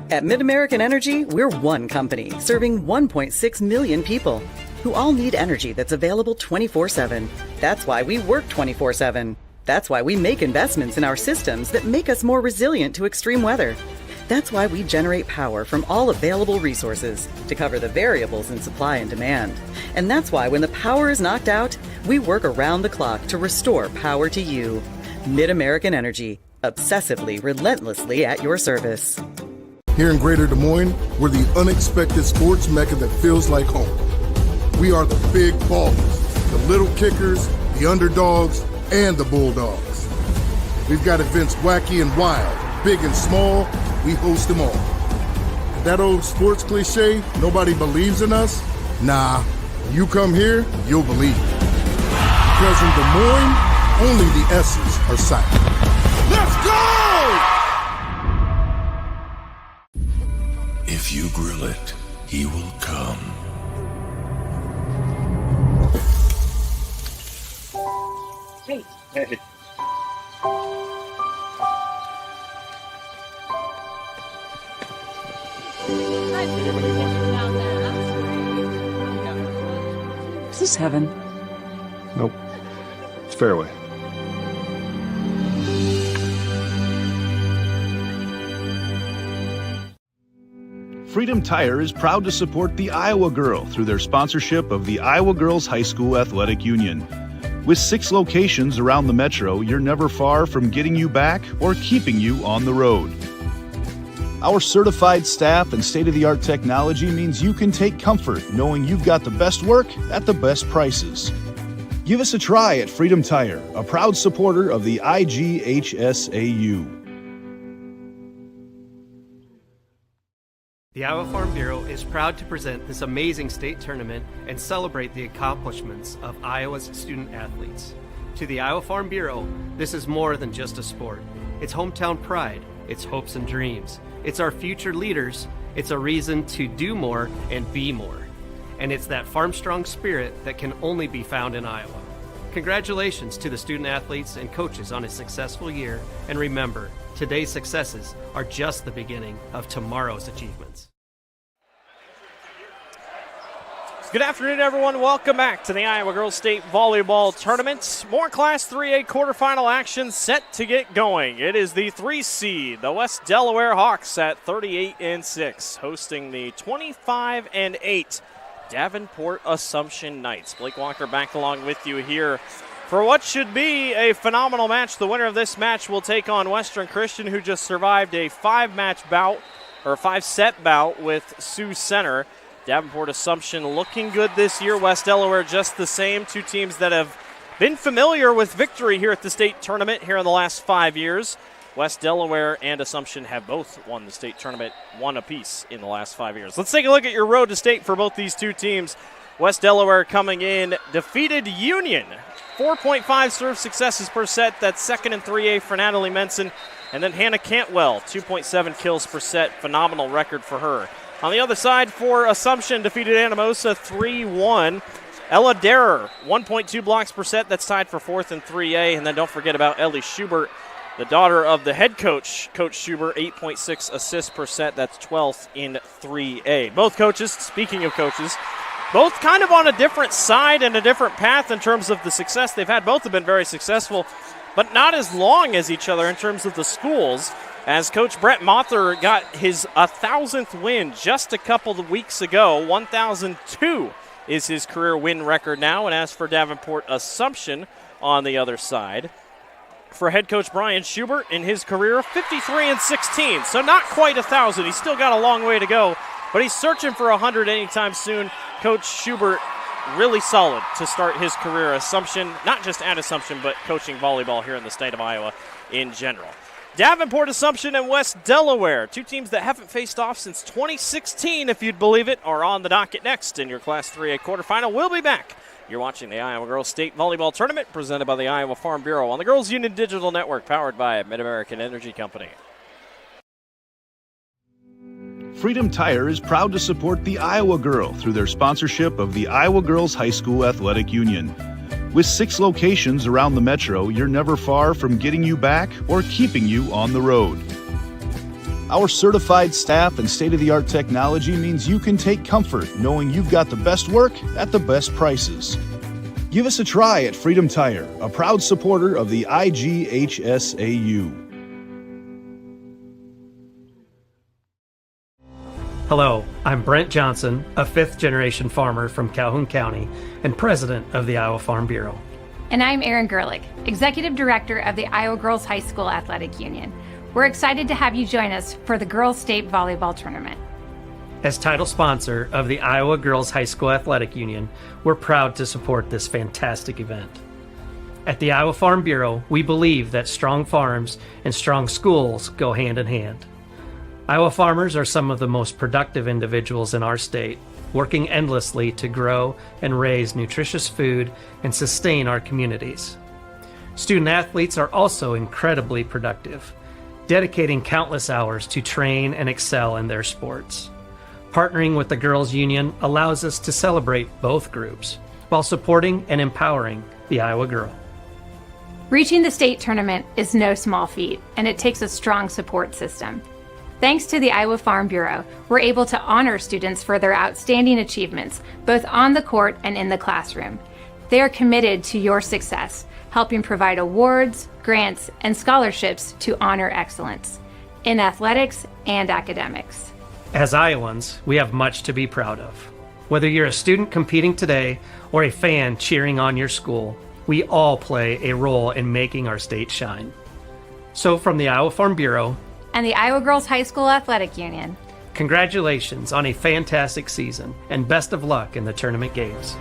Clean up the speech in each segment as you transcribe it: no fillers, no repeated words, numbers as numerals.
At Mid-American Energy, we're one company serving 1.6 million people who all need energy that's available 24/7. That's why we work 24/7. That's why we make investments in our systems that make us more resilient to extreme weather. That's why we generate power from all available resources to cover the variables in supply and demand. And that's why when the power is knocked out, we work around the clock to restore power to you. Mid-American Energy, obsessively, relentlessly at your service. Here in Greater Des Moines, we're the unexpected sports mecca that feels like home. We are the big ballers, the little kickers, the underdogs, and the bulldogs. We've got events wacky and wild, big and small, we host them all. And that old sports cliche, nobody believes in us? Nah, when you come here, you'll believe. Because in Des Moines, only the S's are silent. Let's go! If you grill it, he will come. Hey. Is this heaven? Nope. It's fairway. Freedom Tire is proud to support the Iowa Girl through their sponsorship of the Iowa Girls High School Athletic Union. With 6 locations around the metro, you're never far from getting you back or keeping you on the road. Our certified staff and state-of-the-art technology means you can take comfort knowing you've got the best work at the best prices. Give us a try at Freedom Tire, a proud supporter of the IGHSAU. The Iowa Farm Bureau is proud to present this amazing state tournament and celebrate the accomplishments of Iowa's student athletes. To the Iowa Farm Bureau, this is more than just a sport. It's hometown pride, it's hopes and dreams, it's our future leaders, it's a reason to do more and be more. And it's that farm-strong spirit that can only be found in Iowa. Congratulations to the student athletes and coaches on a successful year, and remember, today's successes are just the beginning of tomorrow's achievements. Good afternoon, everyone. Welcome back to the Iowa Girls State Volleyball Tournament. More Class 3A quarterfinal action set to get going. It is the 3 seed, the West Delaware Hawks at 38-6, hosting the 25-8 Davenport Assumption Knights. Blake Walker back along with you here for what should be a phenomenal match. The winner of this match will take on Western Christian, who just survived a 5-set bout with Sioux Center. Davenport Assumption looking good this year. West Delaware just the same. 2 teams that have been familiar with victory here at the state tournament here in the last 5 years. West Delaware and Assumption have both won the state tournament, 1 apiece in the last 5 years. Let's take a look at your road to state for both these 2 teams. West Delaware coming in, defeated Union. 4.5 serve successes per set. That's second in 3A for Natalie Menson. And then Hannah Cantwell, 2.7 kills per set. Phenomenal record for her. On the other side for Assumption, defeated Anamosa 3-1. Ella Derer, 1.2 blocks per set. That's tied for 4th in 3A. And then don't forget about Ellie Schubert, the daughter of the head coach, Coach Schubert, 8.6 assists per set. That's 12th in 3A. Both coaches, speaking of coaches, both kind of on a different side and a different path in terms of the success they've had. Both have been very successful, but not as long as each other in terms of the schools, as Coach Brett Mother got his 1,000th win just a couple of weeks ago. 1,002 is his career win record now. And as for Davenport Assumption on the other side, for head coach Brian Schubert in his career, 53-16. So not quite 1,000. He's still got a long way to go, but he's searching for 100 anytime soon. Coach Schubert really solid to start his career. Assumption, not just at Assumption, but coaching volleyball here in the state of Iowa in general. Davenport Assumption and West Delaware, 2 teams that haven't faced off since 2016, if you'd believe it, are on the docket next in your Class 3A quarterfinal. We'll be back. You're watching the Iowa Girls State Volleyball Tournament presented by the Iowa Farm Bureau on the Girls Union Digital Network, powered by Mid-American Energy Company. Freedom Tire is proud to support the Iowa Girl through their sponsorship of the Iowa Girls High School Athletic Union. With 6 locations around the metro, you're never far from getting you back or keeping you on the road. Our certified staff and state-of-the-art technology means you can take comfort knowing you've got the best work at the best prices. Give us a try at Freedom Tire, a proud supporter of the IGHSAU. Hello, I'm Brent Johnson, a fifth-generation farmer from Calhoun County and president of the Iowa Farm Bureau. And I'm Erin Gerlich, executive director of the Iowa Girls High School Athletic Union. We're excited to have you join us for the Girls State Volleyball Tournament. As title sponsor of the Iowa Girls High School Athletic Union, we're proud to support this fantastic event. At the Iowa Farm Bureau, we believe that strong farms and strong schools go hand in hand. Iowa farmers are some of the most productive individuals in our state, working endlessly to grow and raise nutritious food and sustain our communities. Student athletes are also incredibly productive, dedicating countless hours to train and excel in their sports. Partnering with the Girls Union allows us to celebrate both groups while supporting and empowering the Iowa girl. Reaching the state tournament is no small feat, and it takes a strong support system. Thanks to the Iowa Farm Bureau, we're able to honor students for their outstanding achievements, both on the court and in the classroom. They are committed to your success, helping provide awards, grants, and scholarships to honor excellence in athletics and academics. As Iowans, we have much to be proud of. Whether you're a student competing today or a fan cheering on your school, we all play a role in making our state shine. So from the Iowa Farm Bureau and the Iowa Girls High School Athletic Union, congratulations on a fantastic season and best of luck in the tournament games.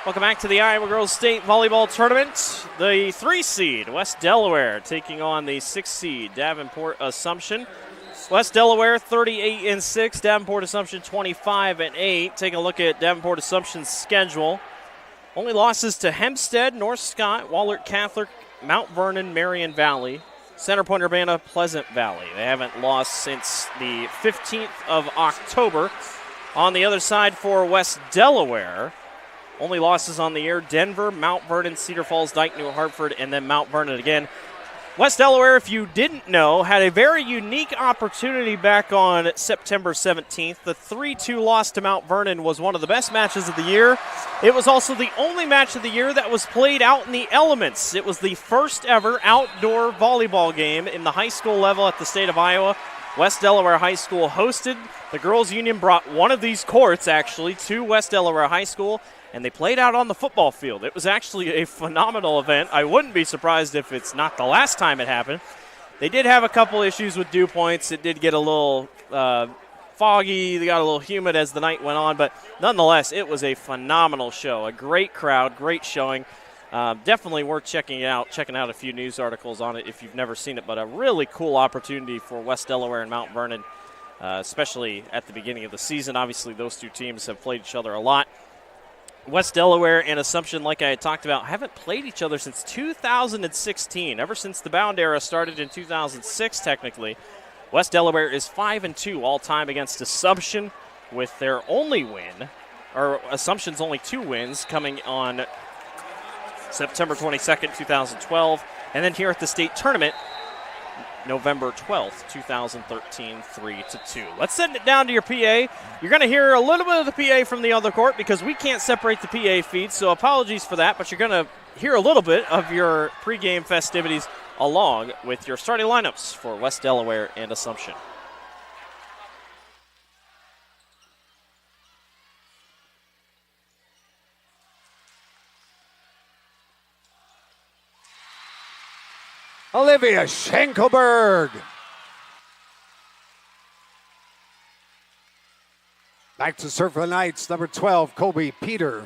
Welcome back to the Iowa Girls State Volleyball Tournament. The 3 seed, West Delaware, taking on the 6 seed, Davenport Assumption. West Delaware 38-6, Davenport Assumption 25-8. Take a look at Davenport Assumption's schedule. Only losses to Hempstead, North Scott, Wahlert Catholic, Mount Vernon, Marion Valley, Center Point Urbana, Pleasant Valley. They haven't lost since the 15th of October. On the other side for West Delaware, only losses on the year, Denver, Mount Vernon, Cedar Falls, Dike, New Hartford, and then Mount Vernon again. West Delaware, if you didn't know, had a very unique opportunity back on September 17th. The 3-2 loss to Mount Vernon was one of the best matches of the year. It was also the only match of the year that was played out in the elements. It was the first ever outdoor volleyball game in the high school level at the state of Iowa. West Delaware High School hosted. The Girls Union brought one of these courts, actually, to West Delaware High School, and they played out on the football field. It was actually a phenomenal event. I wouldn't be surprised if it's not the last time it happened. They did have a couple issues with dew points. It did get a little foggy. They got a little humid as the night went on, but nonetheless, it was a phenomenal show. A great crowd, great showing. Definitely worth checking out a few news articles on it if you've never seen it, but a really cool opportunity for West Delaware and Mount Vernon, especially at the beginning of the season. Obviously, those two teams have played each other a lot. West Delaware and Assumption, like I had talked about, haven't played each other since 2016. Ever since the Bound era started in 2006, technically. West Delaware is 5-2 all-time against Assumption, with their only win, or Assumption's only 2 wins, coming on September 22nd, 2012, And then here at the state tournament, November 12th, 2013, 3-2. Let's send it down to your PA. You're going to hear a little bit of the PA from the other court because we can't separate the PA feeds, so apologies for that, but you're going to hear a little bit of your pregame festivities along with your starting lineups for West Delaware and Assumption. Olivia Schenkelberg. Back to serve for the Knights, number 12, Colby Peter.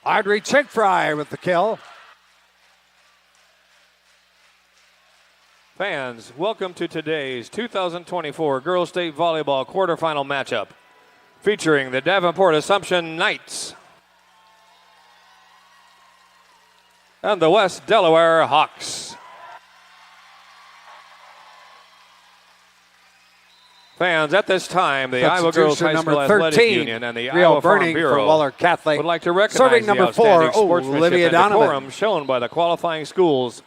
Audrey Chickfry with the kill. Fans, welcome to today's 2024 Girls State Volleyball quarterfinal matchup featuring the Davenport Assumption Knights and the West Delaware Hawks. Fans, at this time, the Iowa Girls High School Athletic Union and the Iowa Farm Bureau Waller Catholic would like to recognize serving number the outstanding 4, sportsmanship Olivia and Donovan. decorum shown by the qualifying schools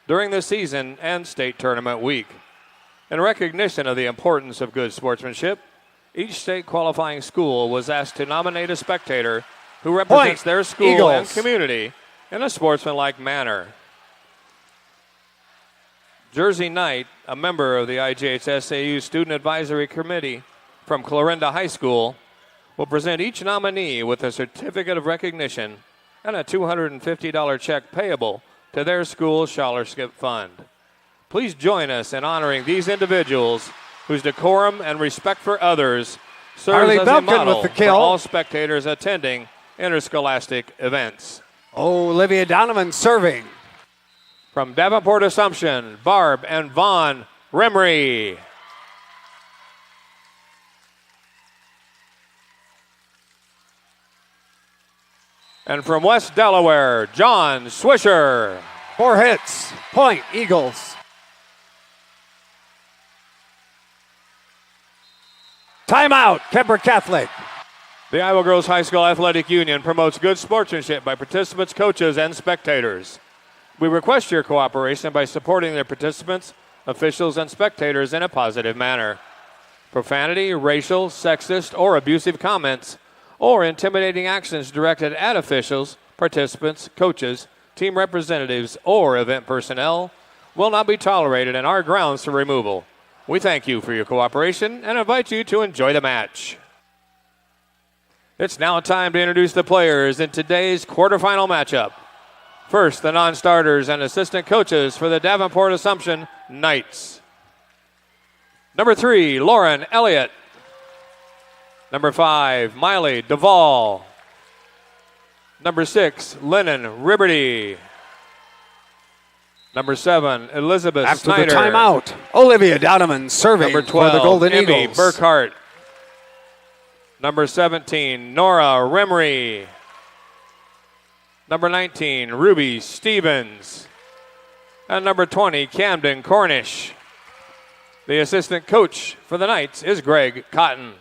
during the season and state tournament week. In recognition of the importance of good sportsmanship, each state qualifying school was asked to nominate a spectator who represents their school Eagles. and community in a sportsmanlike manner. Jersey Knight, a member of the IGHSAU Student Advisory Committee from Clarinda High School, will present each nominee with a certificate of recognition and a $250 check payable to their school scholarship fund. Please join us in honoring these individuals whose decorum and respect for others serves Harley as Belkin a model with the for kill. all spectators attending interscholastic events. Olivia Donovan serving. From Davenport Assumption, Barb and Vaughn Remry. And from West Delaware, John Swisher. 4 hits. Point, Eagles. Timeout, Kemper Catholic. The Iowa Girls High School Athletic Union promotes good sportsmanship by participants, coaches, and spectators. We request your cooperation by supporting their participants, officials, and spectators in a positive manner. Profanity, racial, sexist, or abusive comments, or intimidating actions directed at officials, participants, coaches, team representatives, or event personnel will not be tolerated and are grounds for removal. We thank you for your cooperation and invite you to enjoy the match. It's now time to introduce the players in today's quarterfinal matchup. First, the non-starters and assistant coaches for the Davenport Assumption Knights. Number 3, Lauren Elliott. Number 5, Miley Duvall. Number 6, Lennon Ribberty. Number 7, Elizabeth After Snyder. the timeout, Olivia Donovan serving Number 12, for the Golden Emmy Eagles. Burkhart. Number 17, Nora Remry. Number 19, Ruby Stevens. And number 20, Camden Cornish. The assistant coach for the Knights is Greg Cotton.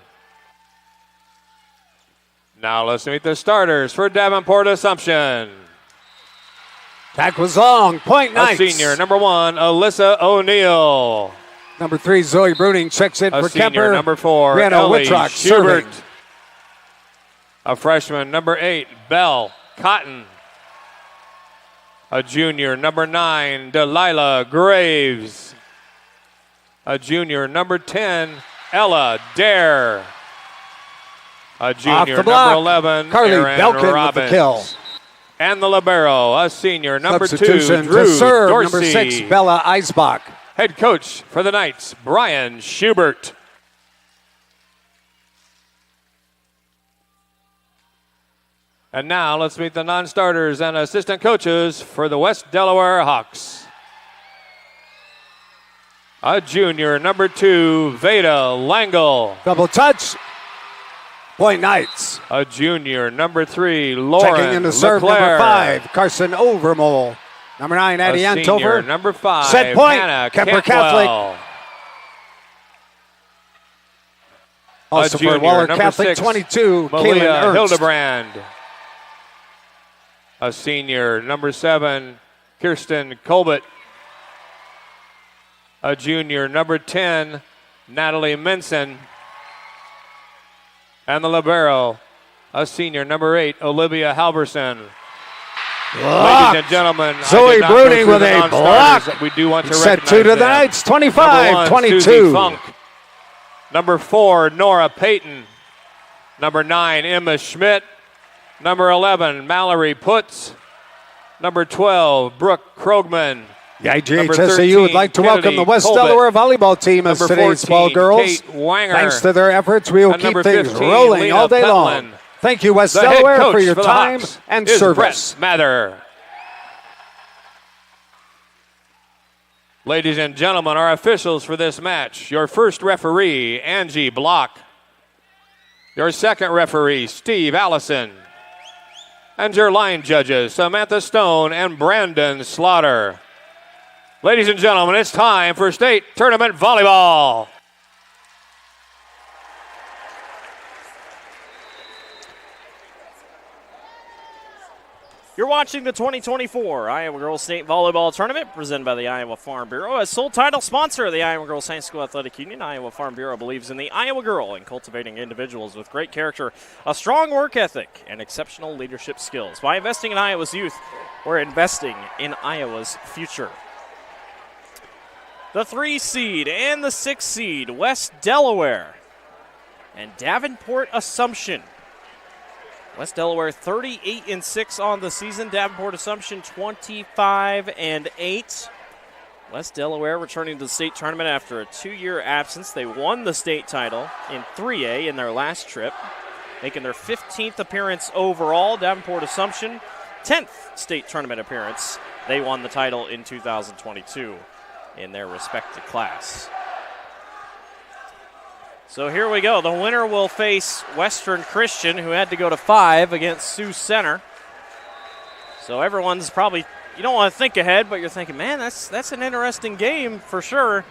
Now let's meet the starters for Davenport Assumption. That was long. Point, Knights. A senior, number 1, Alyssa O'Neill. Number 3, Zoe Bruning checks in A for senior, Kemper. number 4, Brianna Ellie Whitrock Schubert. serving. A freshman, number 8, Belle Cotton. A junior, number 9, Delilah Graves. A junior, number 10, Ella Dare. A junior, the block, number 11, Carly Erin Belkin Robbins. with the kill. And the libero, a senior, number 2, Substitution Drew to serve, Dorsey. number 6, Bella Eisbach. Head coach for the Knights, Brian Schubert. And now let's meet the non-starters and assistant coaches for the West Delaware Hawks. A junior, number 2, Veda Langle. Double touch. Point Knights. A junior, number 3, Lauren Checking in to serve, Leclerc. number 5, Carson Overmole. Number 9, Addie A senior, Antover. number 5, Set point, Hannah Kemper Cantwell. Catholic. Also A junior, for Waller number Catholic, 6, 22, Malia Kaylin Ernst. Hildebrand. A senior, number 7, Kirsten Colbert. A junior, number 10, Natalie Minson. And the libero, a senior, number 8, Olivia Halverson. Blocked. Ladies and gentlemen, Zoe Bruning with a block. We do want to Set recognize 2 to the them. Knights, Number 25, 1, 22. Susie Funk. Number 4, Nora Payton. Number 9, Emma Schmidt. Number 11, Mallory Putz. Number 12, Brooke Krogman. The IGHSAU would like to welcome the West Colbert. Delaware volleyball team as Number today's 14, ball girls. Kate Wanger. Thanks to their efforts, we will And keep number things 15, rolling Lena all day Petlin. long. Thank you, West The head Delaware, coach for your the time Hawks and is service. Brett Mather. Ladies and gentlemen, our officials for this match. Your first referee, Angie Block. Your second referee, Steve Allison. And your line judges, Samantha Stone and Brandon Slaughter. Ladies and gentlemen, it's time for state tournament volleyball. You're watching the 2024 Iowa Girls State Volleyball Tournament presented by the Iowa Farm Bureau. As sole title sponsor of the Iowa Girls High School Athletic Union, Iowa Farm Bureau believes in the Iowa girl and cultivating individuals with great character, a strong work ethic, and exceptional leadership skills. By investing in Iowa's youth, we're investing in Iowa's future. The 3 seed and the 6 seed, West Delaware and Davenport Assumption. West Delaware 38-6 on the season. Davenport Assumption 25-8. West Delaware returning to the state tournament after a 2-year absence. They won the state title in 3A in their last trip, making their 15th appearance overall. Davenport Assumption 10th state tournament appearance. They won the title in 2022 in their respective class. So here we go. The winner will face Western Christian, who had to go to 5 against Sioux Center. So everyone's probably, you don't want to think ahead, but you're thinking, man, that's an interesting game for sure.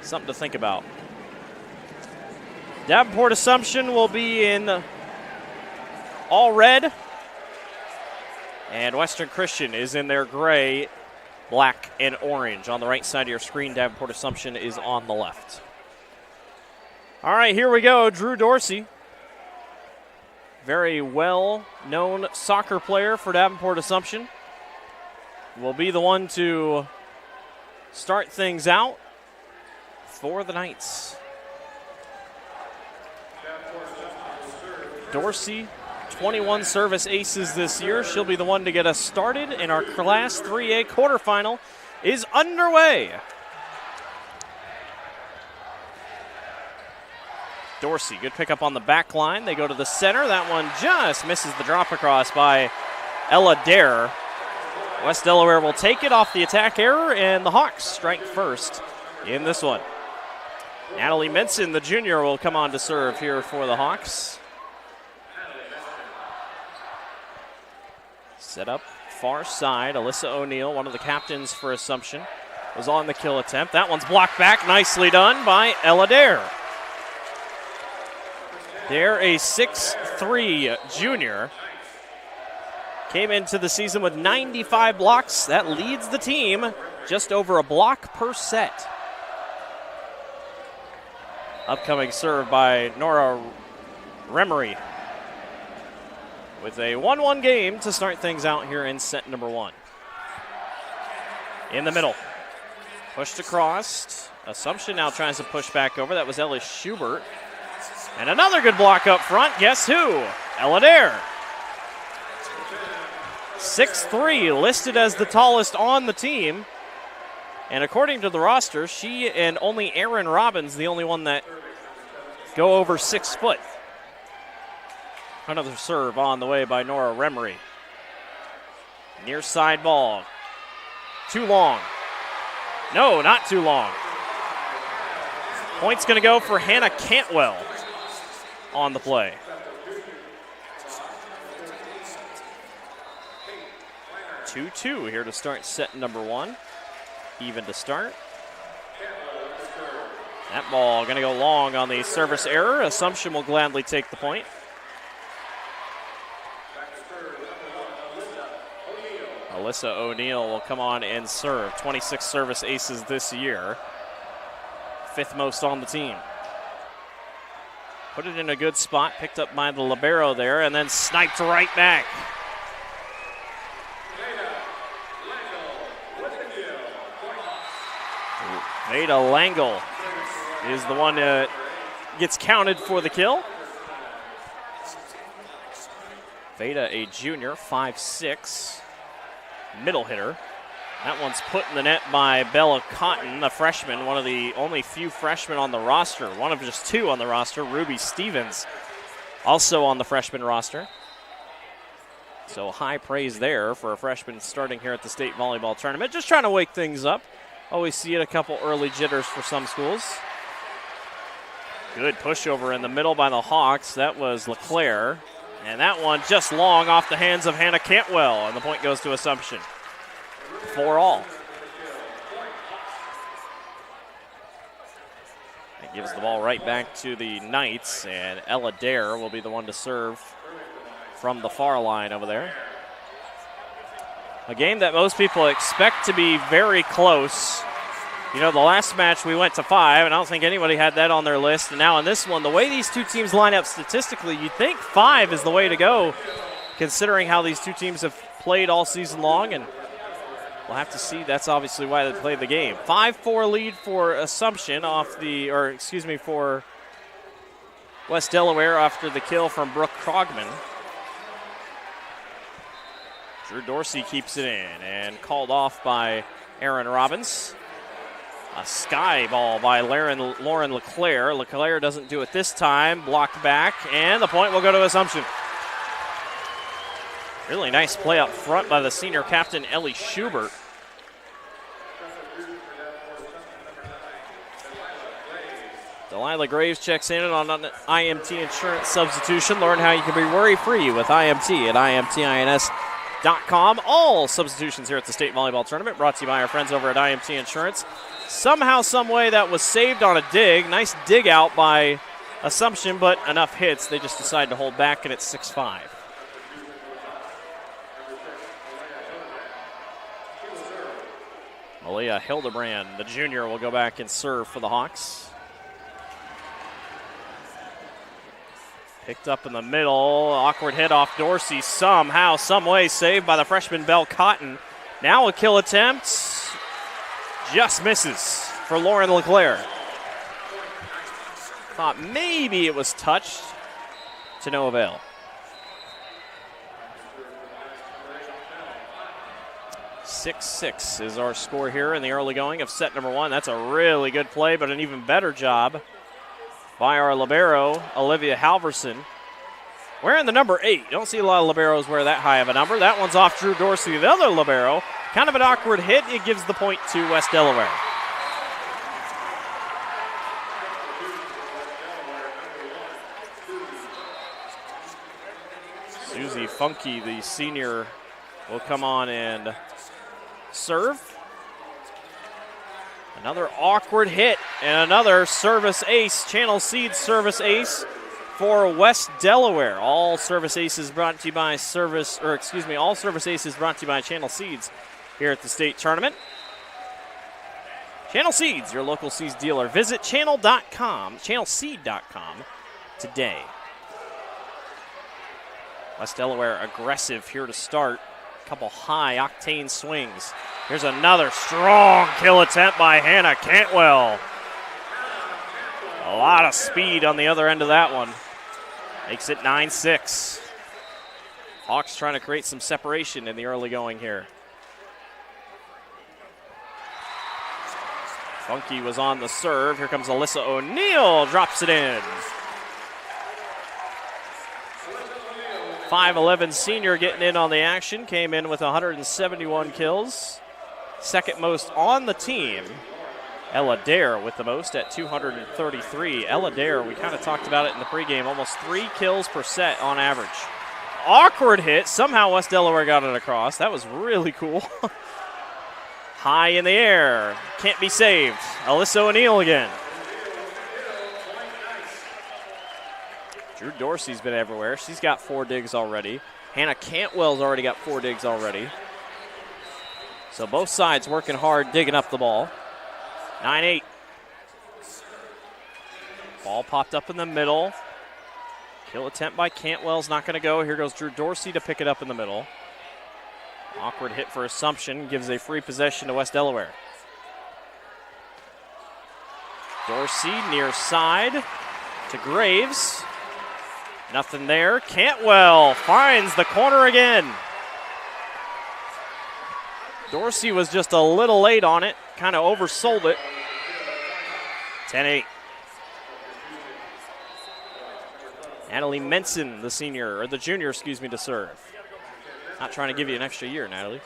Something to think about. Davenport Assumption will be in all red, and Western Christian is in their gray, black, and orange. On the right side of your screen, Davenport Assumption is on the left. All right, here we go. Drew Dorsey, very well-known soccer player for Davenport Assumption, will be the one to start things out for the Knights. Dorsey, 21 service aces this year. She'll be the one to get us started, and our Class 3A quarterfinal is underway. Dorsey, good pickup on the back line. They go to the center. That one just misses the drop across by Ella Dare. West Delaware will take it off the attack error, and the Hawks strike first in this one. Natalie Minson, the junior, will come on to serve here for the Hawks. Set up far side. Alyssa O'Neill, one of the captains for Assumption, was on the kill attempt. That one's blocked back. Nicely done by Ella Dare. Dare, a 6'3" junior, came into the season with 95 blocks. That leads the team, just over a block per set. Upcoming serve by Nora Remery with a 1-1 game to start things out here in set number 1. In the middle, pushed across. Assumption now tries to push back over. That was Ellis Schubert. And another good block up front. Guess who? Ella Dare. 6'3", listed as the tallest on the team. And according to the roster, she and only Erin Robbins, the only one that go over 6 foot. Another serve on the way by Nora Remery. Near side ball. Too long. No, not too long. Point's going to go for Hannah Cantwell. on the play. Two here to start set number one. Even to start. That ball going to go long on the service error. Assumption will gladly take the point. Alyssa O'Neill will come on and serve. 26 service aces this year. 5th most on the team. Put it in a good spot. Picked up by the libero there and then sniped right back. Veda Langle is the one that gets counted for the kill. Veda, a junior, 5'6", middle hitter. That one's put in the net by Bella Cotton, a freshman, one of the only few freshmen on the roster. One of just 2 on the roster. Ruby Stevens also on the freshman roster. So high praise there for a freshman starting here at the state volleyball tournament. Just trying to wake things up. Always see it, a couple early jitters for some schools. Good pushover in the middle by the Hawks. That was LeClaire. And that one just long off the hands of Hannah Cantwell. And the point goes to Assumption. 4-all. It gives the ball right back to the Knights. And Ella Dare will be the one to serve from the far line over there. A game that most people expect to be very close. You know, the last match we went to 5, and I don't think anybody had that on their list. And now in this one, the way these two teams line up statistically, you'd think 5 is the way to go, considering how these two teams have played all season long. And we'll have to see. That's obviously why they played the game. 5-4 lead for Assumption for West Delaware after the kill from Brooke Krogman. Drew Dorsey keeps it in and called off by Aaron Robbins. A sky ball by Lauren LeClaire. LeClaire doesn't do it this time. Blocked back, and the point will go to Assumption. Really nice play up front by the senior captain, Ellie Schubert. Delilah Graves checks in on an IMT insurance substitution. Learn how you can be worry-free with IMT at IMTINS.com. All substitutions here at the state volleyball tournament brought to you by our friends over at IMT Insurance. Somehow, some way that was saved on a dig. Nice dig out by Assumption, but enough hits. They just decided to hold back, and it's 6-5. Malia Hildebrand, the junior, will go back and serve for the Hawks. Picked up in the middle. Awkward hit off Dorsey. Somehow, some way saved by the freshman Belle Cotton. Now a kill attempt. Just misses for Lauren LeClaire. Thought maybe it was touched. To no avail. Six is our score here in the early going of set number one. That's a really good play, but an even better job by our libero, Olivia Halverson. Wearing the number 8. You don't see a lot of liberos wear that high of a number. That one's off Drew Dorsey, the other libero. Kind of an awkward hit. It gives the point to West Delaware. Susie Funky, the senior, will come on and serve. Another awkward hit and another service ace, Channel Seeds service ace for West Delaware. All service aces brought to you by all service aces brought to you by Channel Seeds here at the state tournament. Channel Seeds, your local seeds dealer. Visit channelseed.com today. West Delaware aggressive here to start. A couple high octane swings. Here's another strong kill attempt by Hannah Cantwell. A lot of speed on the other end of that one. Makes it 9-6. Hawks trying to create some separation in the early going here. Funky was on the serve. Here comes Alyssa O'Neill. Drops it in. 5'11 senior getting in on the action. Came in with 171 kills. Second most on the team Ella Dare with the most at 233. Ella Dare, we kind of talked about it in the pregame, almost 3 kills per set on average. Awkward hit. Somehow West Delaware got it across. That was really cool. High in the air. Can't be saved. Alyssa O'Neill again. Drew Dorsey's been everywhere. She's got 4 digs already. Hannah Cantwell's already got 4 digs already. So both sides working hard, digging up the ball. 9-8. Ball popped up in the middle. Kill attempt by Cantwell's not going to go. Here goes Drew Dorsey to pick it up in the middle. Awkward hit for Assumption. Gives a free possession to West Delaware. Dorsey near side to Graves. Nothing there. Cantwell finds the corner again. Dorsey was just a little late on it. Kind of oversold it. 10-8. Natalie Menson, the junior, to serve. Not trying to give you an extra year, Natalie.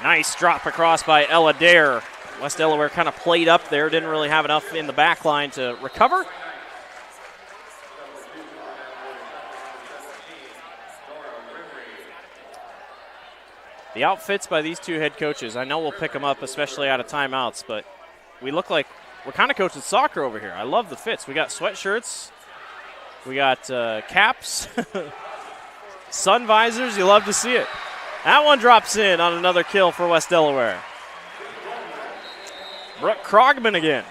Nice drop across by Ella Dare. West Delaware kind of played up there, didn't really have enough in the back line to recover. The outfits by these two head coaches, I know we'll pick them up, especially out of timeouts, but we look like we're kind of coaching soccer over here. I love the fits. We got sweatshirts. We got caps. Sun visors. You love to see it. That one drops in on another kill for West Delaware. Brooke Krogman again.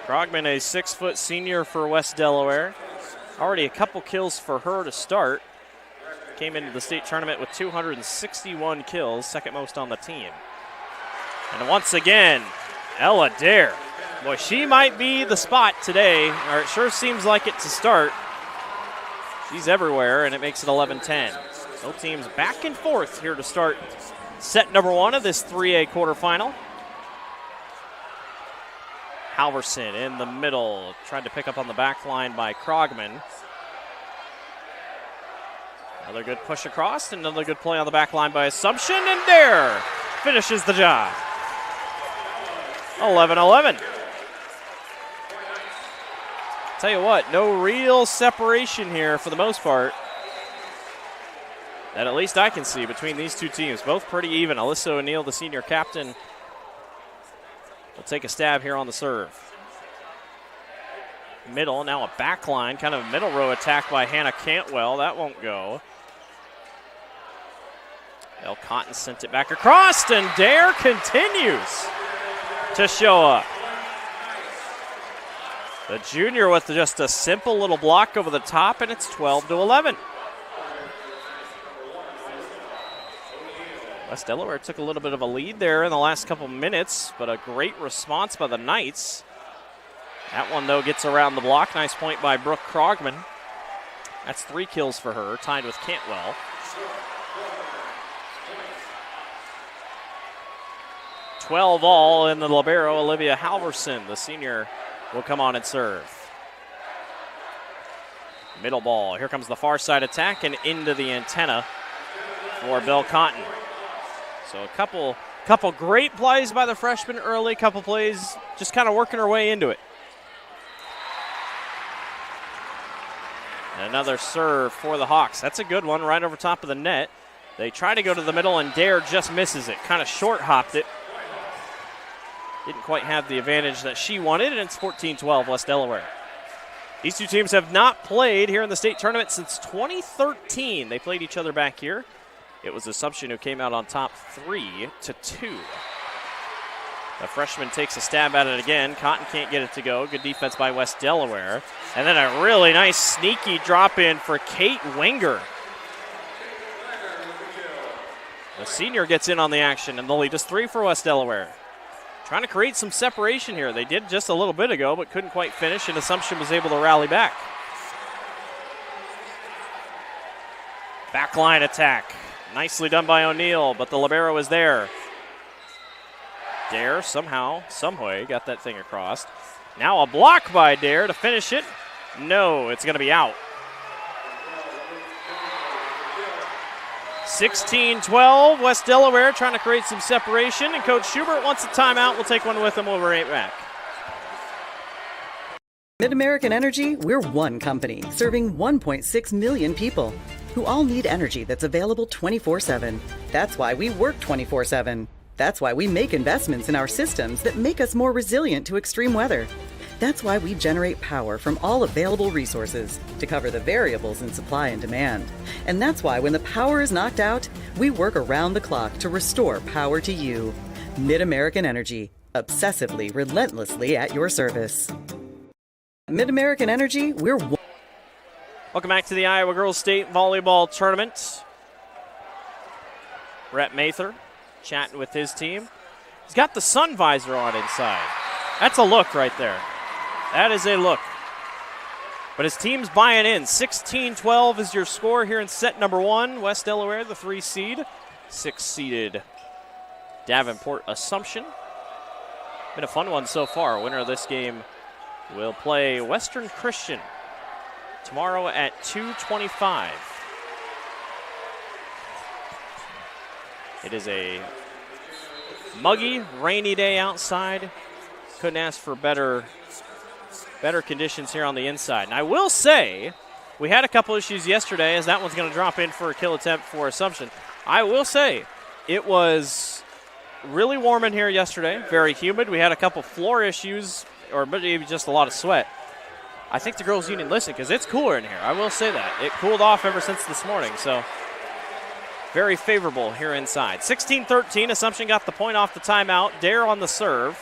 Krogman, a 6-foot senior for West Delaware. Already a couple kills for her to start. Came into the state tournament with 261 kills, second most on the team. And once again, Ella Dare. Boy, she might be the spot today, or it sure seems like it to start. She's everywhere, and it makes it 11-10. Both teams back and forth here to start set number 1 of this 3A quarterfinal. Halverson in the middle, tried to pick up on the back line by Krogman. Another good push across, another good play on the back line by Assumption, and Dare finishes the job. 11-11. Tell you what, no real separation here for the most part. That at least I can see between these two teams. Both pretty even. Alyssa O'Neill, the senior captain, will take a stab here on the serve. Middle, now a back line, kind of a middle row attack by Hannah Cantwell. That won't go. El Cotton sent it back across, and Dare continues to show up. The junior with just a simple little block over the top, and it's 12-11. West Delaware took a little bit of a lead there in the last couple minutes, but a great response by the Knights. That one, though, gets around the block. Nice point by Brooke Krogman. That's 3 kills for her, tied with Cantwell. $12 all in the libero. Olivia Halverson, the senior, will come on and serve. Middle ball. Here comes the far side attack and into the antenna for Belle Cotton. So a couple great plays by the freshman early, couple plays just kind of working her way into it. And another serve for the Hawks. That's a good one right over top of the net. They try to go to the middle, and Dare just misses it. Kind of short-hopped it. Didn't quite have the advantage that she wanted, and it's 14-12 West Delaware. These two teams have not played here in the state tournament since 2013. They played each other back here. It was Assumption who came out on top 3-2. The freshman takes a stab at it again. Cotton can't get it to go. Good defense by West Delaware. And then a really nice sneaky drop in for Kate Wenger. The senior gets in on the action, and the lead is 3 for West Delaware. Trying to create some separation here. They did just a little bit ago, but couldn't quite finish, and Assumption was able to rally back. Backline attack. Nicely done by O'Neill, but the libero is there. Dare somehow, someway, got that thing across. Now a block by Dare to finish it. No, it's going to be out. 16-12, West Delaware trying to create some separation, and Coach Schubert wants a timeout. We'll take one with him. We'll be right back. Mid-American Energy, we're one company serving 1.6 million people who all need energy that's available 24/7. That's why we work 24/7. That's why we make investments in our systems that make us more resilient to extreme weather. That's why we generate power from all available resources to cover the variables in supply and demand. And that's why when the power is knocked out, we work around the clock to restore power to you. Mid-American Energy, obsessively, relentlessly at your service. Mid-American Energy, we're one. Welcome back to the Iowa Girls State Volleyball Tournament. Brett Mather chatting with his team. He's got the sun visor on inside. That's a look right there. That is a look. But his team's buying in. 16-12 is your score here in set number 1. West Delaware, the 3 seed. 6-seeded Davenport Assumption. Been a fun one so far. Winner of this game will play Western Christian tomorrow at 2:25. It is a muggy, rainy day outside. Couldn't ask for better conditions here on the inside. And I will say, we had a couple issues yesterday, as that one's going to drop in for a kill attempt for Assumption. I will say, it was really warm in here yesterday, very humid. We had a couple floor issues, or maybe just a lot of sweat. I think the girls' union listened because it's cooler in here. I will say that. It cooled off ever since this morning, so very favorable here inside. 16-13, Assumption got the point off the timeout. Dare on the serve.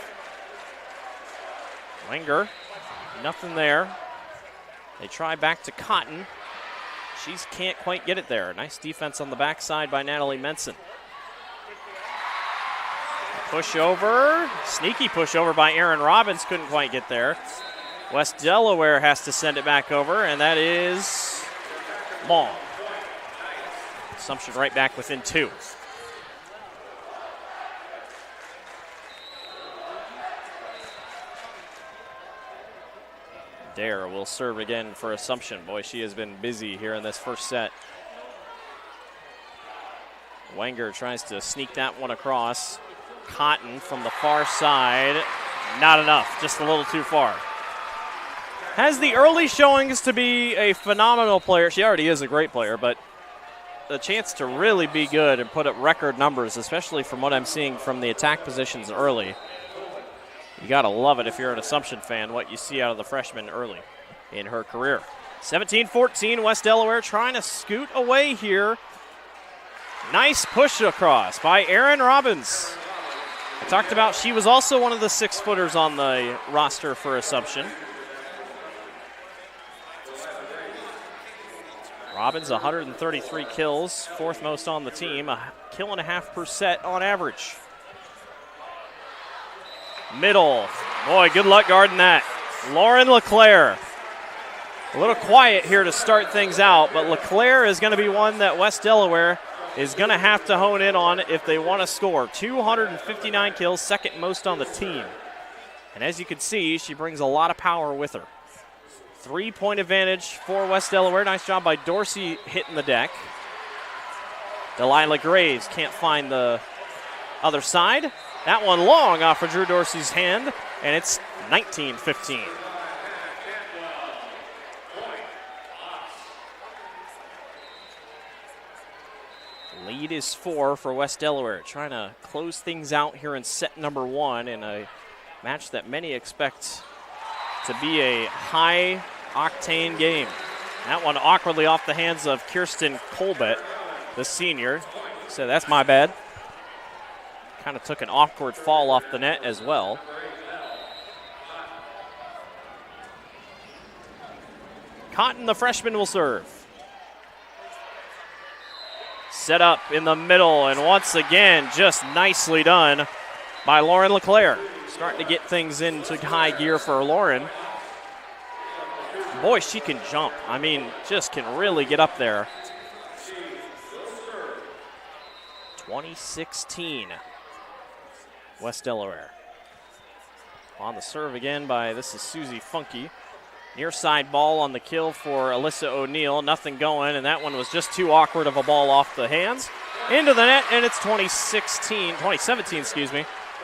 Wenger, nothing there. They try back to Cotton. She can't quite get it there. Nice defense on the backside by Natalie Menson. Push over, sneaky push over by Aaron Robbins, couldn't quite get there. West Delaware has to send it back over, and that is long. Assumption right back within 2. Dare will serve again for Assumption. Boy, she has been busy here in this first set. Wenger tries to sneak that one across. Cotton from the far side. Not enough, just a little too far. Has the early showings to be a phenomenal player. She already is a great player, but the chance to really be good and put up record numbers, especially from what I'm seeing from the attack positions early. You got to love it if you're an Assumption fan, what you see out of the freshman early in her career. 17-14, West Delaware trying to scoot away here. Nice push across by Erin Robbins. I talked about she was also one of the 6-footers on the roster for Assumption. Robbins, 133 kills, 4th most on the team, a kill and a half per set on average. Middle. Boy, good luck guarding that. Lauren LeClaire. A little quiet here to start things out, but LeClaire is going to be one that West Delaware is going to have to hone in on if they want to score. 259 kills, 2nd most on the team. And as you can see, she brings a lot of power with her. 3-point advantage for West Delaware. Nice job by Dorsey hitting the deck. Delilah Graves can't find the other side. That one long off of Drew Dorsey's hand, and it's 19-15. Lead is 4 for West Delaware, trying to close things out here in set number 1 in a match that many expect to be a high-octane game. That one awkwardly off the hands of Kirsten Colbett, the senior. So that's my bad. Kind of took an awkward fall off the net as well. Cotton, the freshman, will serve. Set up in the middle, and once again, just nicely done by Lauren LeClaire. Starting to get things into high gear for Lauren. Boy, she can jump. I mean, just can really get up there. 2016, West Delaware. On the serve again by, this is Susie Funky. Near side ball on the kill for Alyssa O'Neill. Nothing going, and that one was just too awkward of a ball off the hands. Into the net, and it's 2017,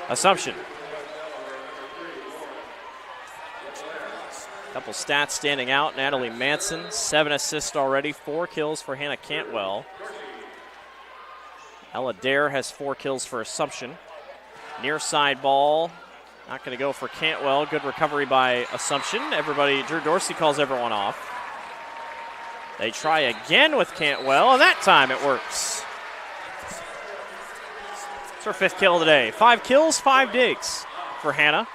Assumption. Couple stats standing out. Natalie Manson, 7 assists already, 4 kills for Hannah Cantwell. Ella Dare has 4 kills for Assumption. Near side ball. Not going to go for Cantwell. Good recovery by Assumption. Drew Dorsey calls everyone off. They try again with Cantwell, and that time it works. It's her 5th kill today. 5 kills, 5 digs for Hannah.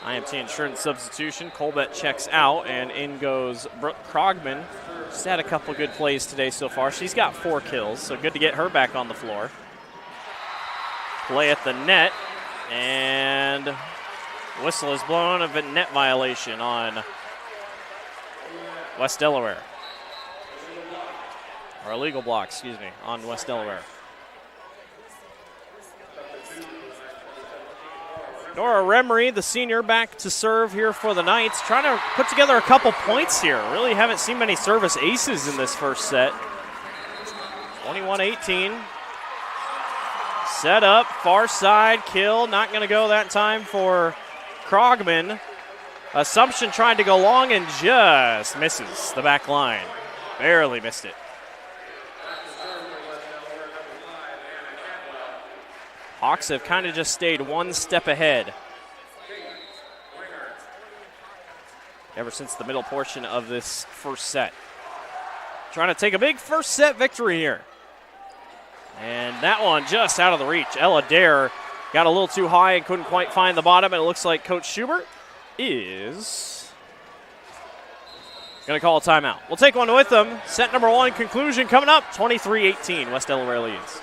IMT insurance substitution. Colbert checks out, and in goes Brooke Krogman. She's had a couple good plays today so far. She's got 4 kills, so good to get her back on the floor. Play at the net. And whistle is blown of a net violation on West Delaware. Or a legal block, on West Delaware. Nora Remery, the senior, back to serve here for the Knights. Trying to put together a couple points here. Really haven't seen many service aces in this first set. 21-18. Set up, far side, kill. Not going to go that time for Krogman. Assumption tried to go long and just misses the back line. Barely missed it. Hawks have kind of just stayed one step ahead ever since the middle portion of this first set. Trying to take a big first set victory here. And that one just out of the reach. Ella Dare got a little too high and couldn't quite find the bottom, and it looks like Coach Schubert is going to call a timeout. We'll take one with them. Set number 1 conclusion coming up. 23-18, West Delaware leads.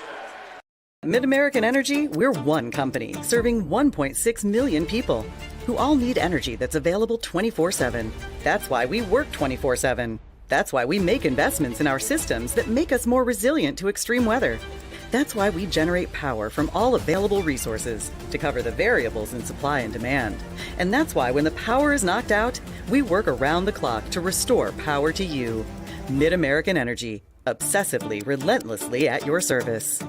Mid-American Energy, we're one company serving 1.6 million people who all need energy that's available 24/7. That's why we work 24/7. That's why we make investments in our systems that make us more resilient to extreme weather. That's why we generate power from all available resources to cover the variables in supply and demand. And that's why when the power is knocked out, we work around the clock to restore power to you. Mid-American Energy, obsessively, relentlessly at your service.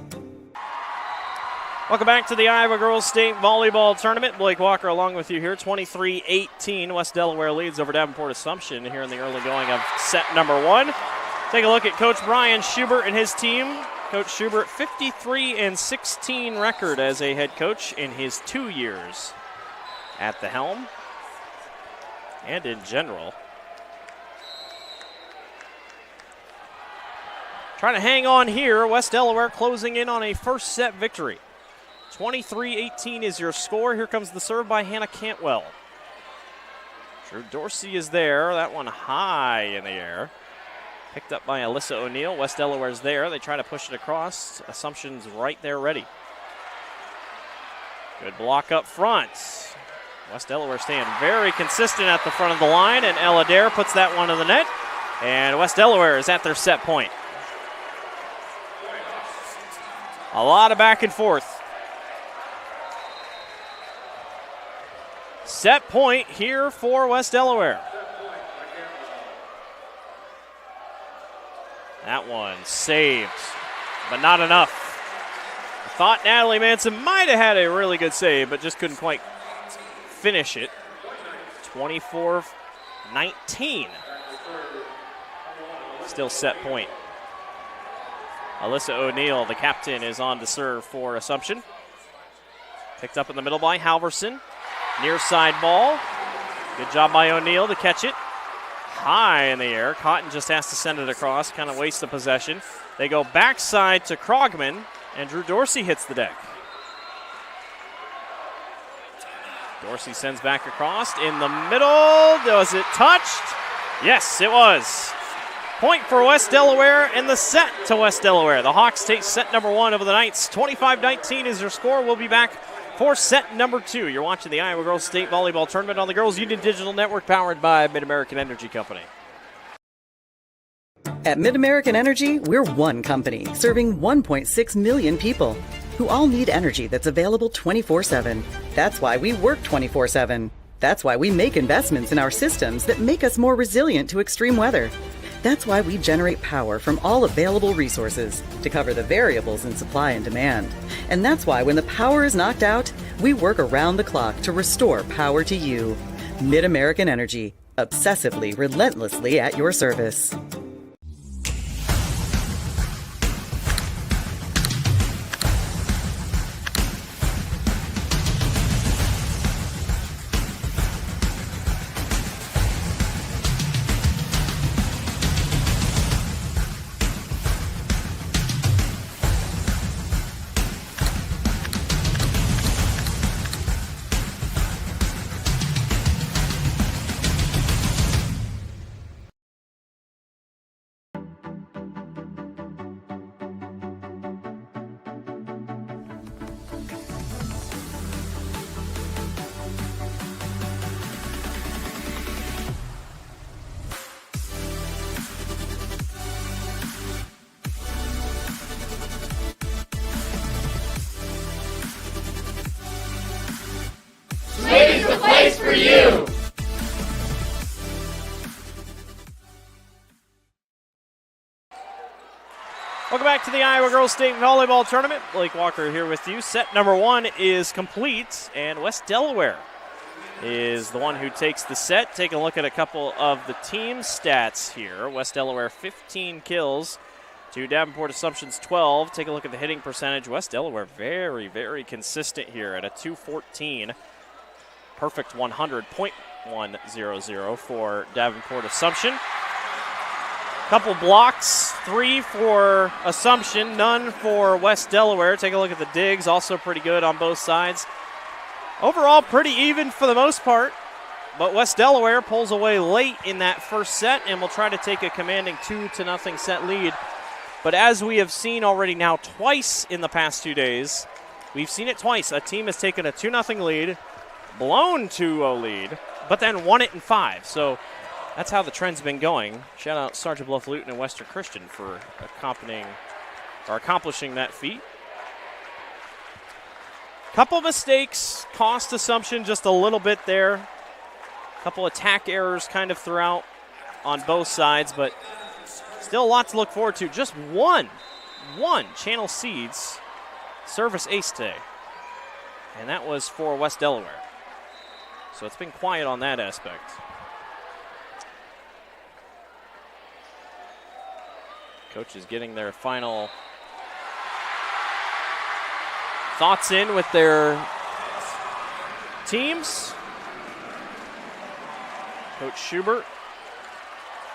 Welcome back to the Iowa Girls State Volleyball Tournament. Blake Walker along with you here. 23-18. West Delaware leads over Davenport Assumption here in the early going of set number 1. Take a look at Coach Brian Schubert and his team. Coach Schubert, 53-16 record as a head coach in his 2 years at the helm and in general. Trying to hang on here. West Delaware closing in on a first set victory. 23-18 is your score. Here comes the serve by Hannah Cantwell. Drew Dorsey is there. That one high in the air. Picked up by Alyssa O'Neill. West Delaware's there. They try to push it across. Assumption's right there ready. Good block up front. West Delaware staying very consistent at the front of the line, and Ella Dare puts that one in the net. And West Delaware is at their set point. A lot of back and forth. Set point here for West Delaware. That one saved, but not enough. I thought Natalie Manson might have had a really good save, but just couldn't quite finish it. 24-19. Still set point. Alyssa O'Neill, the captain, is on to serve for Assumption. Picked up in the middle by Halverson. Near side ball. Good job by O'Neill to catch it. High in the air. Cotton just has to send it across, kind of waste the possession. They go backside to Krogman, and Drew Dorsey hits the deck. Dorsey sends back across. In the middle. Was it touched? Yes, it was. Point for West Delaware and the set to West Delaware. The Hawks take set number 1 over the Knights. 25-19 is your score. We'll be back for set number 2. You're watching the Iowa Girls State Volleyball Tournament on the Girls Union Digital Network, powered by Mid-American Energy Company. At Mid-American Energy, we're one company serving 1.6 million people who all need energy that's available 24/7. That's why we work 24/7. That's why we make investments in our systems that make us more resilient to extreme weather. That's why we generate power from all available resources to cover the variables in supply and demand. And that's why when the power is knocked out, we work around the clock to restore power to you. Mid-American Energy, obsessively, relentlessly at your service. Welcome back to the Iowa Girls State Volleyball Tournament. Blake Walker here with you. Set number 1 is complete, and West Delaware is the one who takes the set. Taking a look at a couple of the team stats here. West Delaware 15 kills to Davenport Assumption's 12. Take a look at the hitting percentage. West Delaware very, very consistent here at a 214. Perfect 100.100 for Davenport Assumption. Couple blocks, 3 for Assumption, none for West Delaware. Take a look at the digs, also pretty good on both sides. Overall, pretty even for the most part, but West Delaware pulls away late in that first set and will try to take a commanding 2-0 set lead. But as we have seen already now twice in the past 2 days, we've seen it twice. A team has taken a 2-0 lead, blown 2-0 lead, but then won it in 5. So that's how the trend's been going. Shout out Sergeant Bluff Luton and Western Christian for accomplishing that feat. Couple mistakes cost Assumption just a little bit there. Couple attack errors kind of throughout on both sides, but still a lot to look forward to. Just one Channel Seeds service ace today, and that was for West Delaware. So it's been quiet on that aspect. Coaches getting their final thoughts in with their teams. Coach Schubert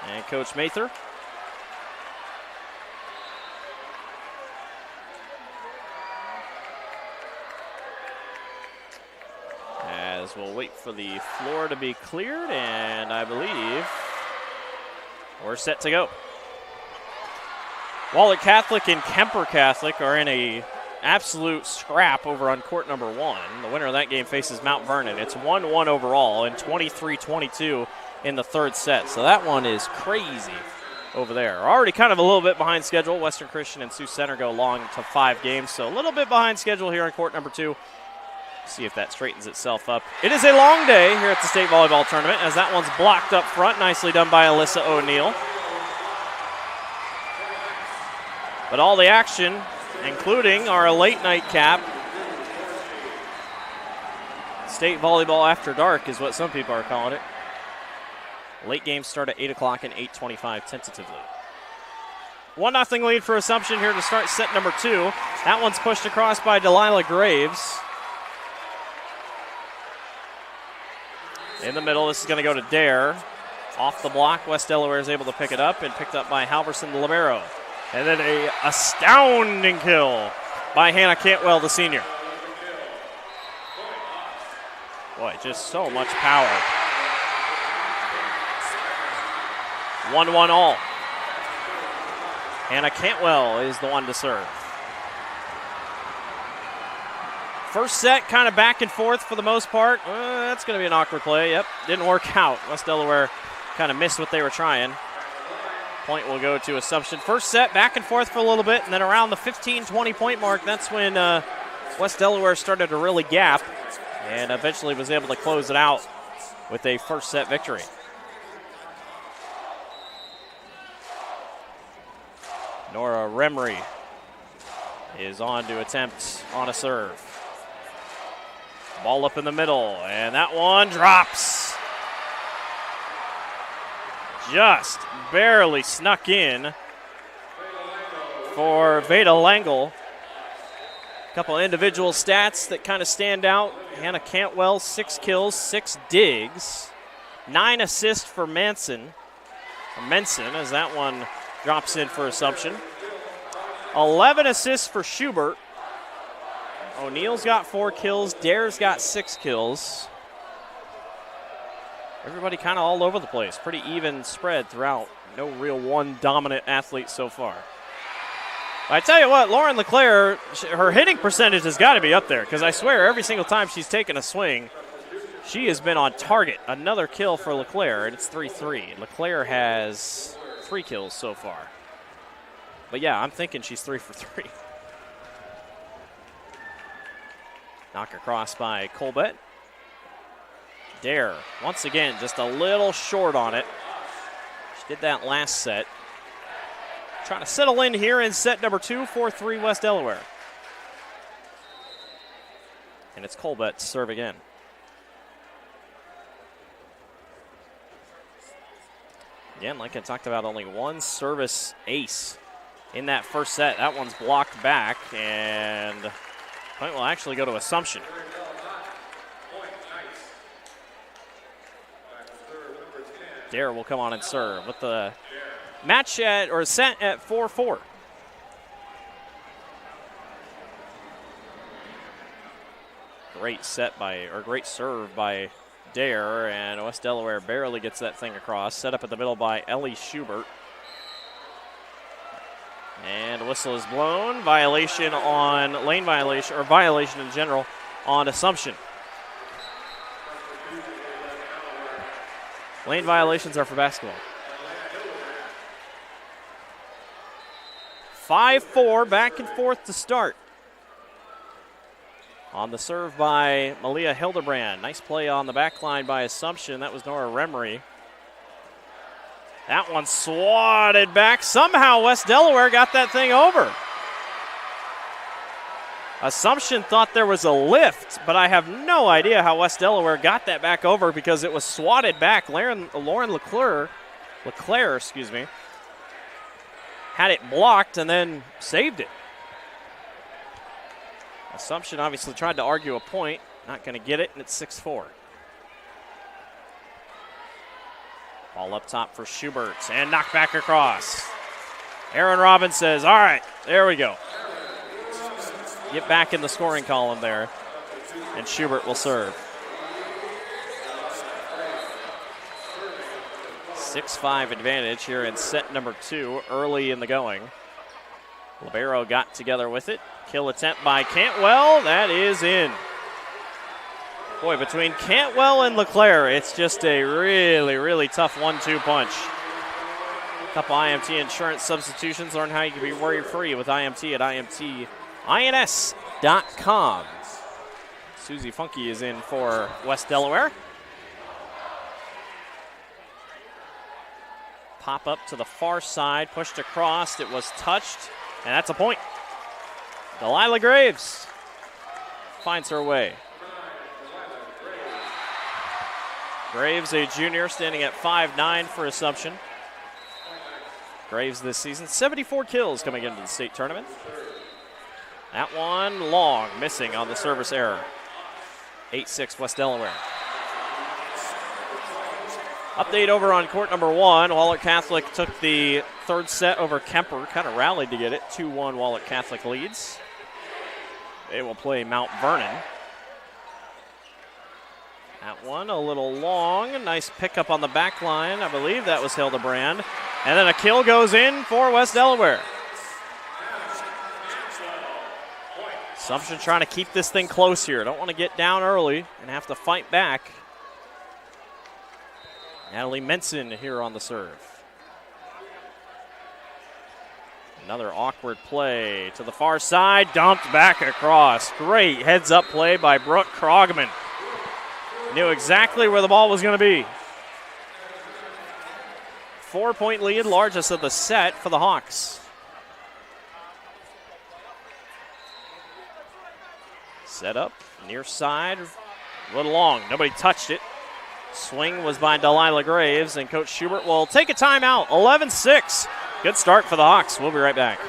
and Coach Mather. As we'll wait for the floor to be cleared, and I believe we're set to go. Wahlert Catholic and Kemper Catholic are in a absolute scrap over on court number 1. The winner of that game faces Mount Vernon. It's 1-1 overall and 23-22 in the third set. So that one is crazy over there. Already kind of a little bit behind schedule. Western Christian and Sioux Center go long to 5 games. So a little bit behind schedule here on court number 2. See if that straightens itself up. It is a long day here at the state volleyball tournament as that one's blocked up front. Nicely done by Alyssa O'Neill. But all the action, including our late night cap, state volleyball after dark is what some people are calling it. Late games start at 8 o'clock and 8:25 tentatively. 1-0 lead for Assumption here to start set number 2. That one's pushed across by Delilah Graves. In the middle, this is going to go to Dare. Off the block, West Delaware is able to pick it up and picked up by Halverson, the libero. And then a astounding kill by Hannah Cantwell, the senior. Boy, just so much power. 1-1 all. Hannah Cantwell is the one to serve. First set kind of back and forth for the most part. That's going to be an awkward play. Yep, didn't work out. West Delaware kind of missed what they were trying. Point will go to Assumption. First set, back and forth for a little bit, and then around the 15-20 point mark, that's when West Delaware started to really gap and eventually was able to close it out with a first set victory. Nora Remry is on to attempt on a serve. Ball up in the middle, and that one drops. Just barely snuck in for Veda Langle. A couple individual stats that kind of stand out. Hannah Cantwell, 6 kills, 6 digs. 9 assists for Menson, as that one drops in for Assumption. 11 assists for Schubert. O'Neill's got 4 kills. Dare's got 6 kills. Everybody kind of all over the place. Pretty even spread throughout. No real one dominant athlete so far. I tell you what, Lauren LeClaire, her hitting percentage has got to be up there, because I swear every single time she's taken a swing, she has been on target. Another kill for LeClaire, and it's 3-3. LeClaire has 3 kills so far. But yeah, I'm thinking she's 3 for 3. Knock across by Colbett. Dare, once again, just a little short on it. She did that last set. Trying to settle in here in set number 2, 4-3 West Delaware. And it's Colbett to serve again. Again, like I talked about, only one service ace in that first set. That one's blocked back, and point will actually go to Assumption. Dare will come on and serve with the match at, or set at 4-4. Great set by, or great serve by Dare, and West Delaware barely gets that thing across. Set up at the middle by Ellie Schubert. And whistle is blown. Violation on, lane violation, or violation in general on Assumption. Lane violations are for basketball. 5-4, back and forth to start. On the serve by Malia Hildebrand. Nice play on the back line by Assumption. That was Nora Remry. That one swatted back. Somehow West Delaware got that thing over. Assumption thought there was a lift, but I have no idea how West Delaware got that back over, because it was swatted back. Lauren LeClaire, had it blocked and then saved it. Assumption obviously tried to argue a point. Not going to get it, and it's 6-4. Ball up top for Schubert, and knocked back across. Aaron Robbins says, all right, there we go. Get back in the scoring column there, and Schubert will serve. 6-5 advantage here in set number 2, early in the going. Libero got together with it. Kill attempt by Cantwell. That is in. Boy, between Cantwell and LeClaire, it's just a really, really tough 1-2 punch. A couple IMT insurance substitutions. Learn how you can be worry-free with IMT at IMTINS.com. Susie Funky is in for West Delaware. Pop up to the far side, pushed across. It was touched, and that's a point. Delilah Graves finds her way. Graves, a junior, standing at 5'9" for Assumption. Graves this season, 74 kills coming into the state tournament. That one long, missing on the service error. 8-6 West Delaware. Update over on court number 1. Wahlert Catholic took the third set over Kemper. Kind of rallied to get it. 2-1 Wahlert Catholic leads. They will play Mount Vernon. That one a little long. Nice pickup on the back line. I believe that was Hildebrand. And then a kill goes in for West Delaware. Assumption trying to keep this thing close here. Don't want to get down early and have to fight back. Natalie Menson here on the serve. Another awkward play to the far side, dumped back across. Great heads-up play by Brooke Krogman. Knew exactly where the ball was going to be. 4-point lead, largest of the set for the Hawks. Set up, near side, a little long. Nobody touched it. Swing was by Delilah Graves, and Coach Schubert will take a timeout. 11-6. Good start for the Hawks. We'll be right back.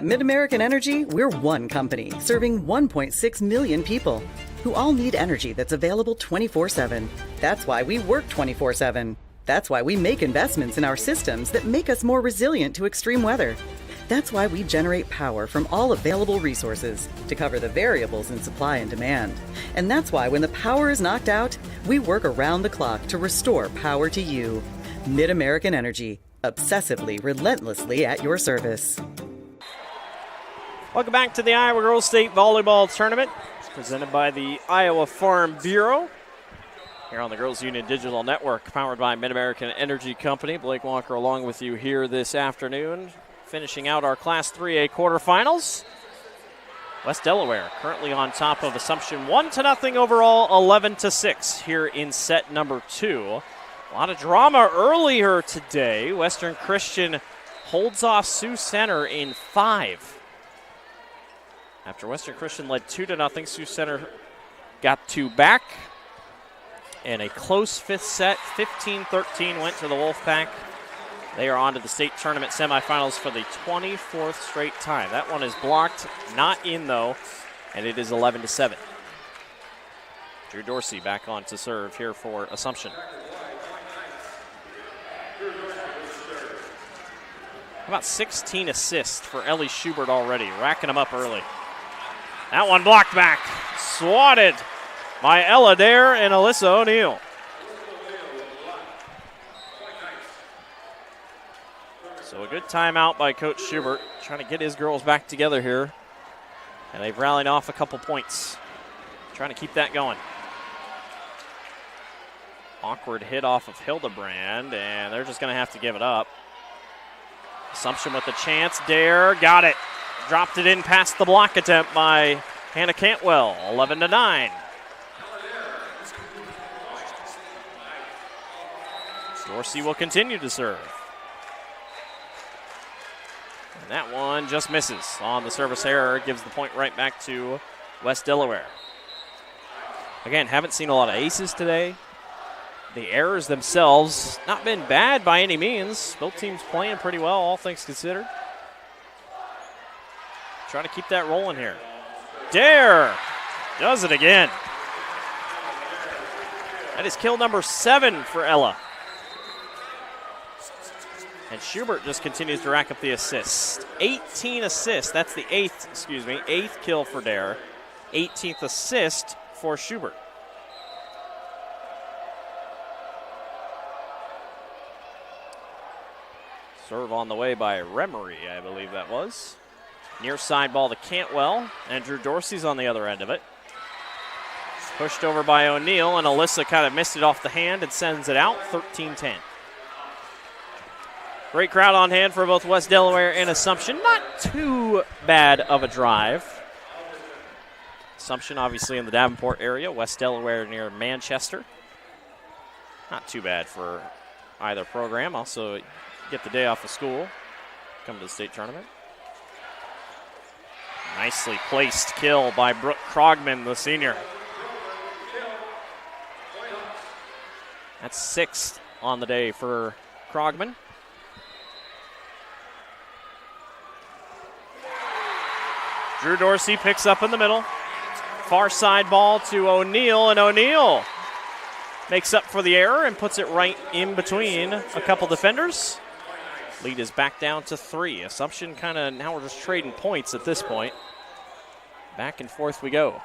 Mid-American Energy, we're one company serving 1.6 million people who all need energy that's available 24/7. That's why we work 24/7. That's why we make investments in our systems that make us more resilient to extreme weather. That's why we generate power from all available resources to cover the variables in supply and demand. And that's why when the power is knocked out, we work around the clock to restore power to you. Mid-American Energy, obsessively, relentlessly at your service. Welcome back to the Iowa Girls State Volleyball Tournament. It's presented by the Iowa Farm Bureau here on the Girls Union Digital Network, powered by Mid-American Energy Company. Blake Walker along with you here this afternoon, finishing out our Class 3A quarterfinals. West Delaware currently on top of Assumption 1-0 overall, 11-6 here in set number 2. A lot of drama earlier today. Western Christian holds off Sioux Center in 5. After Western Christian led 2-0, Sioux Center got 2 back. And a close 5th set, 15-13 went to the Wolfpack. They are on to the state tournament semifinals for the 24th straight time. That one is blocked, not in though, and it is 11-7. Drew Dorsey back on to serve here for Assumption. About 16 assists for Ellie Schubert already, racking them up early. That one blocked back, swatted by Ella Dare and Alyssa O'Neill. So a good timeout by Coach Schubert, trying to get his girls back together here. And they've rallied off a couple points, trying to keep that going. Awkward hit off of Hildebrand, and they're just going to have to give it up. Assumption with the chance. Dare got it. Dropped it in past the block attempt by Hannah Cantwell. 11-9. Dorsey will continue to serve. And that one just misses on the service error. Gives the point right back to West Delaware. Again, haven't seen a lot of aces today. The errors themselves, not been bad by any means. Both teams playing pretty well, all things considered. Trying to keep that rolling here. Dare does it again. That is kill number 7 for Ella. And Schubert just continues to rack up the assists. 18 assists, that's the 8th kill for Dare. 18th assist for Schubert. Serve on the way by Remery, I believe that was. Near side ball to Cantwell, and Drew Dorsey's on the other end of it. Pushed over by O'Neill, and Alyssa kind of missed it off the hand and sends it out, 13-10. Great crowd on hand for both West Delaware and Assumption. Not too bad of a drive. Assumption obviously in the Davenport area, West Delaware near Manchester. Not too bad for either program. Also get the day off of school, come to the state tournament. Nicely placed kill by Brooke Krogman, the senior. That's 6th on the day for Krogman. Drew Dorsey picks up in the middle. Far side ball to O'Neill, and O'Neill makes up for the error and puts it right in between a couple defenders. Lead is back down to 3. Assumption kind of, now we're just trading points at this point. Back and forth we go.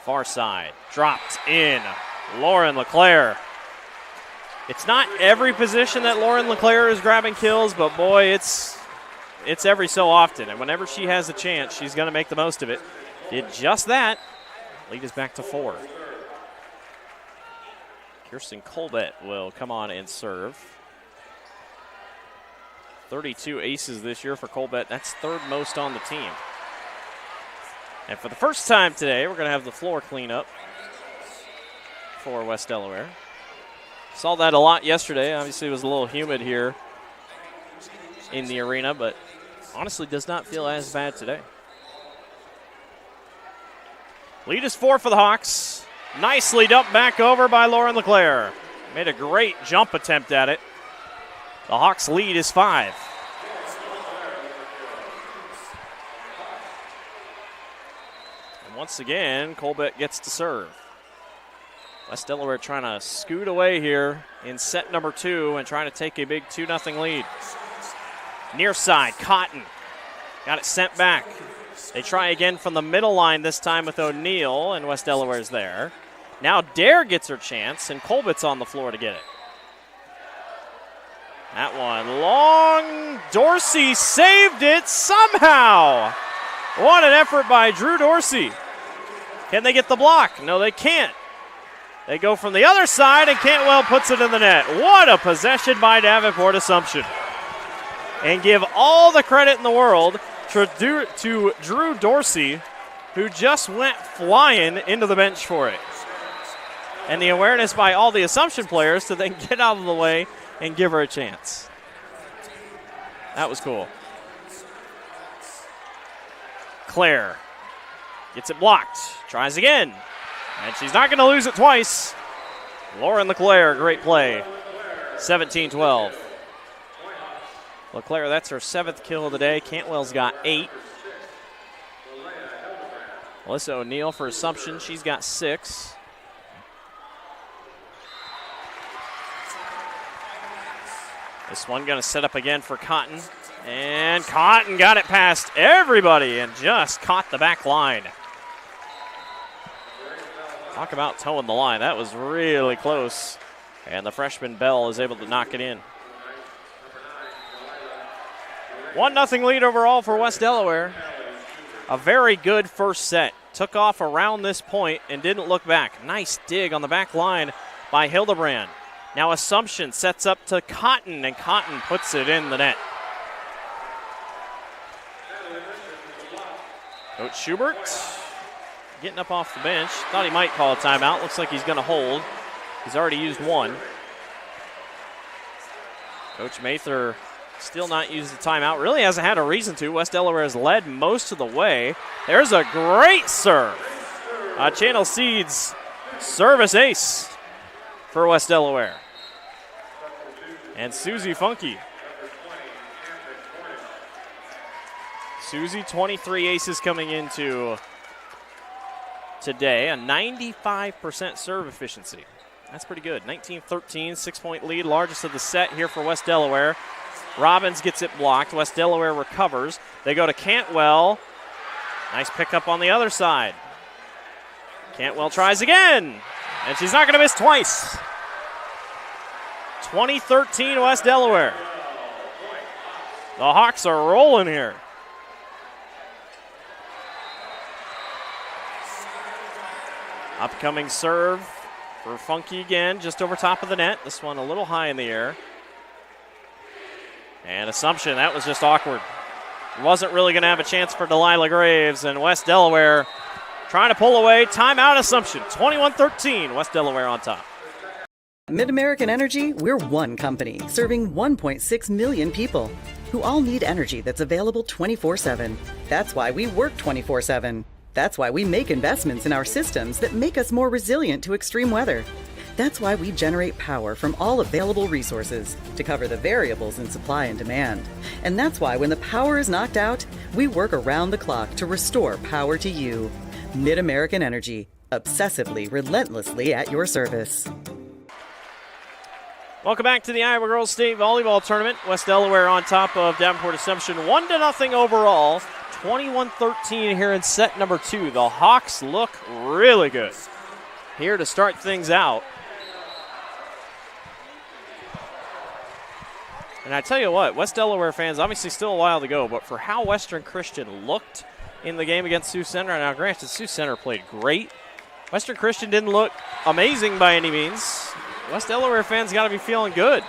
Far side, dropped in. Lauren LeClaire. It's not every position that Lauren LeClaire is grabbing kills, but boy, it's every so often. And whenever she has a chance, she's going to make the most of it. Did just that. Lead is back to 4. Kirsten Colbett will come on and serve. 32 aces this year for Colbert. That's third most on the team. And for the first time today, we're going to have the floor cleanup for West Delaware. Saw that a lot yesterday. Obviously, it was a little humid here in the arena, but honestly does not feel as bad today. Lead is 4 for the Hawks. Nicely dumped back over by Lauren LeClaire. Made a great jump attempt at it. The Hawks' lead is 5. And once again, Colbert gets to serve. West Delaware trying to scoot away here in set number 2 and trying to take a big 2-0 lead. Near side, Cotton. Got it sent back. They try again from the middle line, this time with O'Neal, and West Delaware's there. Now Dare gets her chance, and Colbett's on the floor to get it. That one long. Dorsey saved it somehow. What an effort by Drew Dorsey. Can they get the block? No, they can't. They go from the other side, and Cantwell puts it in the net. What a possession by Davenport Assumption. And give all the credit in the world to Drew Dorsey, who just went flying into the bench for it. And the awareness by all the Assumption players to then get out of the way and give her a chance. That was cool. Claire gets it blocked, tries again, and she's not going to lose it twice. Lauren LeClaire, great play. 17-12. LeClaire, that's her 7th kill of the day. Cantwell's got 8. Alyssa O'Neal for Assumption, she's got 6. This one going to set up again for Cotton. And Cotton got it past everybody and just caught the back line. Talk about towing the line. That was really close. And the freshman Bell is able to knock it in. 1-0 lead overall for West Delaware. A very good first set. Took off around this point and didn't look back. Nice dig on the back line by Hildebrand. Now Assumption sets up to Cotton, and Cotton puts it in the net. Coach Schubert getting up off the bench. Thought he might call a timeout. Looks like he's going to hold. He's already used one. Coach Mather still not used the timeout. Really hasn't had a reason to. West Delaware has led most of the way. There's a great serve. Channel Seeds service ace for West Delaware. And Susie Funky. Susie, 23 aces coming into today. A 95% serve efficiency. That's pretty good. 19-13, 6-point lead, largest of the set here for West Delaware. Robbins gets it blocked. West Delaware recovers. They go to Cantwell. Nice pickup on the other side. Cantwell tries again, and she's not going to miss twice. 2013 West Delaware. The Hawks are rolling here. Upcoming serve for Funky again, just over top of the net. This one a little high in the air. And Assumption, that was just awkward. Wasn't really going to have a chance for Delilah Graves, and West Delaware trying to pull away. Timeout Assumption, 21-13, West Delaware on top. Mid-American Energy, we're one company serving 1.6 million people who all need energy that's available 24/7. That's why we work 24/7. That's why we make investments in our systems that make us more resilient to extreme weather. That's why we generate power from all available resources to cover the variables in supply and demand. And that's why when the power is knocked out, we work around the clock to restore power to you. Mid-American Energy, obsessively, relentlessly at your service. Welcome back to the Iowa Girls State Volleyball Tournament. West Delaware on top of Davenport Assumption, 1-0 overall. 21-13 here in set number 2. The Hawks look really good here to start things out. And I tell you what, West Delaware fans, obviously still a while to go, but for how Western Christian looked in the game against Sioux Center, now granted, Sioux Center played great. Western Christian didn't look amazing by any means. West Delaware fans got to be feeling good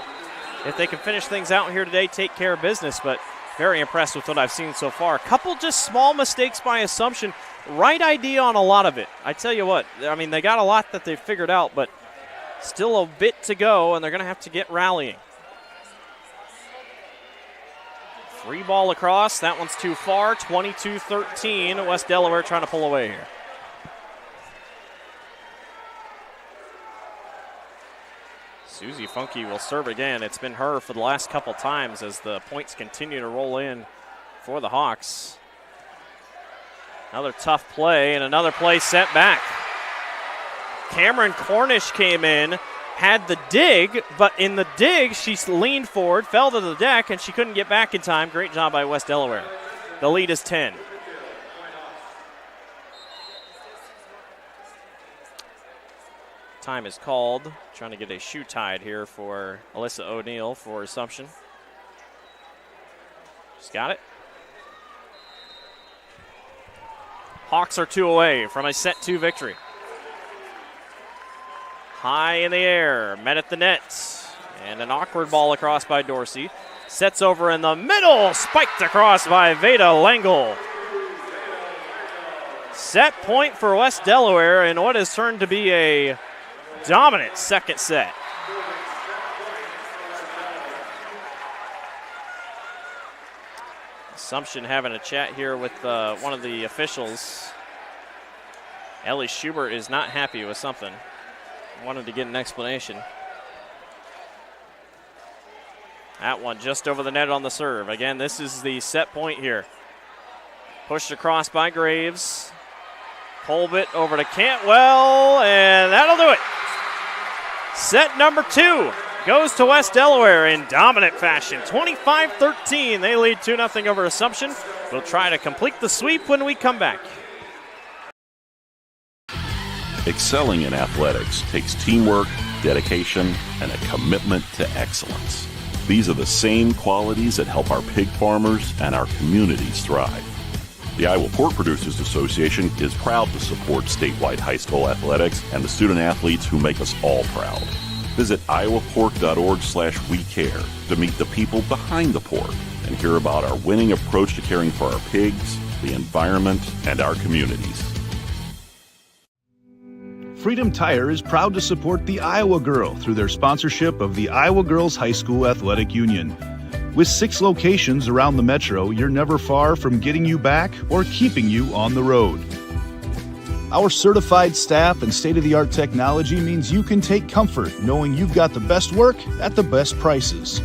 if they can finish things out here today, take care of business. But very impressed with what I've seen so far. A couple just small mistakes by Assumption. Right idea on a lot of it. I tell you what, I mean, they got a lot that they've figured out, but still a bit to go, and they're going to have to get rallying. Free ball across. That one's too far. 22-13. West Delaware trying to pull away here. Susie Funke will serve again. It's been her for the last couple times as the points continue to roll in for the Hawks. Another tough play and another play sent back. Cameron Cornish came in, had the dig, but in the dig she leaned forward, fell to the deck, and she couldn't get back in time. Great job by West Delaware. The lead is 10. Time is called. Trying to get a shoe tied here for Alyssa O'Neill for Assumption. She's got it. Hawks are 2 away from a set 2 victory. High in the air, met at the net. And an awkward ball across by Dorsey. Sets over in the middle, spiked across by Veda Lengel. Set point for West Delaware in what has turned to be a dominant second set. Assumption having a chat here with one of the officials. Ellie Schubert is not happy with something. Wanted to get an explanation. That one just over the net on the serve. Again, this is the set point here. Pushed across by Graves. Colbert over to Cantwell, and that'll do it. Set number 2 goes to West Delaware in dominant fashion. 25-13. They lead 2-0 over Assumption. We'll try to complete the sweep when we come back. Excelling in athletics takes teamwork, dedication, and a commitment to excellence. These are the same qualities that help our pig farmers and our communities thrive. The Iowa Pork Producers Association is proud to support statewide high school athletics and the student athletes who make us all proud. Visit iowapork.org/WeCare to meet the people behind the pork and hear about our winning approach to caring for our pigs, the environment, and our communities. Freedom Tire is proud to support the Iowa Girl through their sponsorship of the Iowa Girls High School Athletic Union. With 6 locations around the metro, you're never far from getting you back or keeping you on the road. Our certified staff and state-of-the-art technology means you can take comfort knowing you've got the best work at the best prices.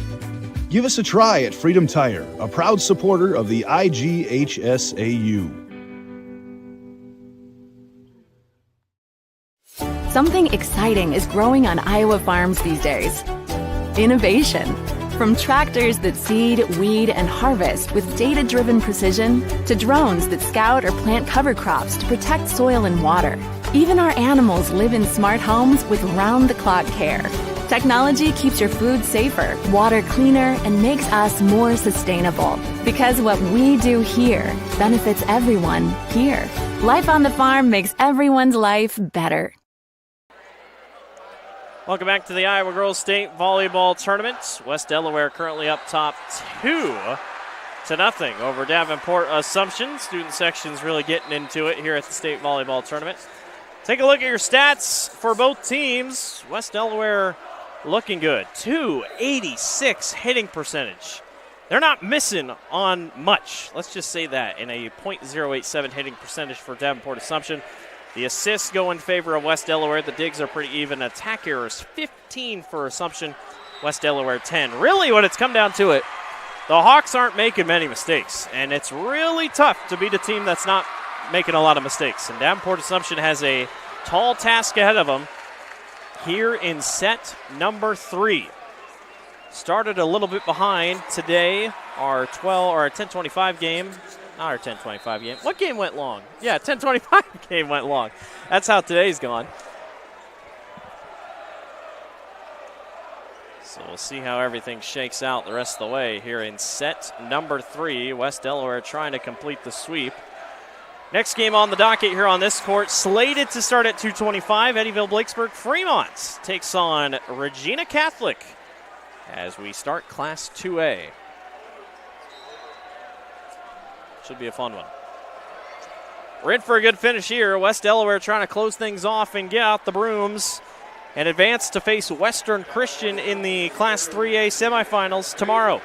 Give us a try at Freedom Tire, a proud supporter of the IGHSAU. Something exciting is growing on Iowa farms these days. Innovation. From tractors that seed, weed, and harvest with data-driven precision to drones that scout or plant cover crops to protect soil and water. Even our animals live in smart homes with round-the-clock care. Technology keeps your food safer, water cleaner, and makes us more sustainable. Because what we do here benefits everyone here. Life on the farm makes everyone's life better. Welcome back to the Iowa Girls State Volleyball Tournament. West Delaware currently up top 2-0 over Davenport Assumption. Student section's really getting into it here at the State Volleyball Tournament. Take a look at your stats for both teams. West Delaware looking good. .286 hitting percentage. They're not missing on much. Let's just say that in a .087 hitting percentage for Davenport Assumption. The assists go in favor of West Delaware. The digs are pretty even. Attack errors, 15 for Assumption. West Delaware, 10. Really, when it's come down to it, the Hawks aren't making many mistakes, and it's really tough to beat a team that's not making a lot of mistakes. And Davenport Assumption has a tall task ahead of them here in set number 3. Started a little bit behind today, our 10:25 game. Not our 10:25 game. What game went long? Yeah, 10:25 game went long. That's how today's gone. So we'll see how everything shakes out the rest of the way here in set number 3. West Delaware trying to complete the sweep. Next game on the docket here on this court, slated to start at 2:25. Eddyville Blakesburg Fremont takes on Regina Catholic. as we start Class 2A. Should be a fun one. We're in for a good finish here. West Delaware trying to close things off and get out the brooms and advance to face Western Christian in the Class 3A semifinals tomorrow.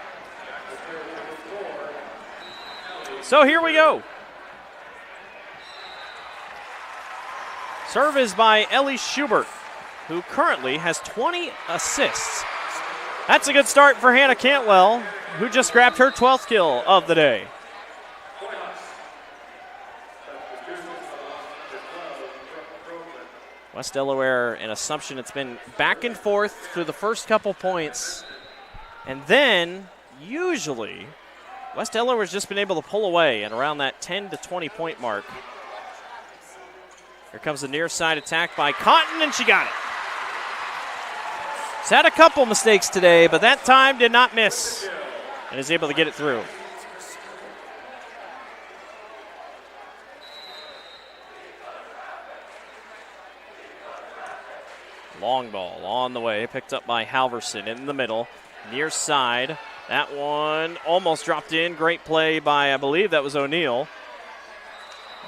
So here we go. Serve is by Ellie Schubert, who currently has 20 assists. That's a good start for Hannah Cantwell, who just grabbed her 12th kill of the day. West Delaware and Assumption, it's been back and forth through the first couple points. And then, usually, West Delaware's just been able to pull away and around that 10 to 20 point mark. Here comes the near side attack by Cotton, and she got it. She's had a couple mistakes today, but that time did not miss and is able to get it through. Long ball on the way, picked up by Halverson in the middle. Near side, that one almost dropped in. Great play by, I believe that was O'Neill.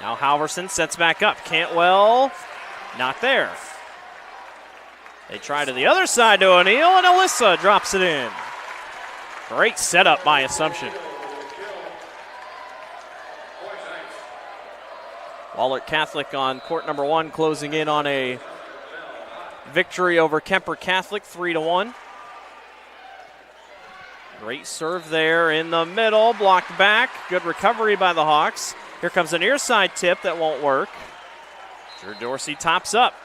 Now Halverson sets back up. Cantwell, not there. They try to the other side to O'Neill, and Alyssa drops it in. Great setup by Assumption. Wahlert Catholic on court number 1, closing in on a victory over Kemper Catholic, 3-1. Great serve there in the middle, blocked back. Good recovery by the Hawks. Here comes an near side tip that won't work. Drew Dorsey tops up.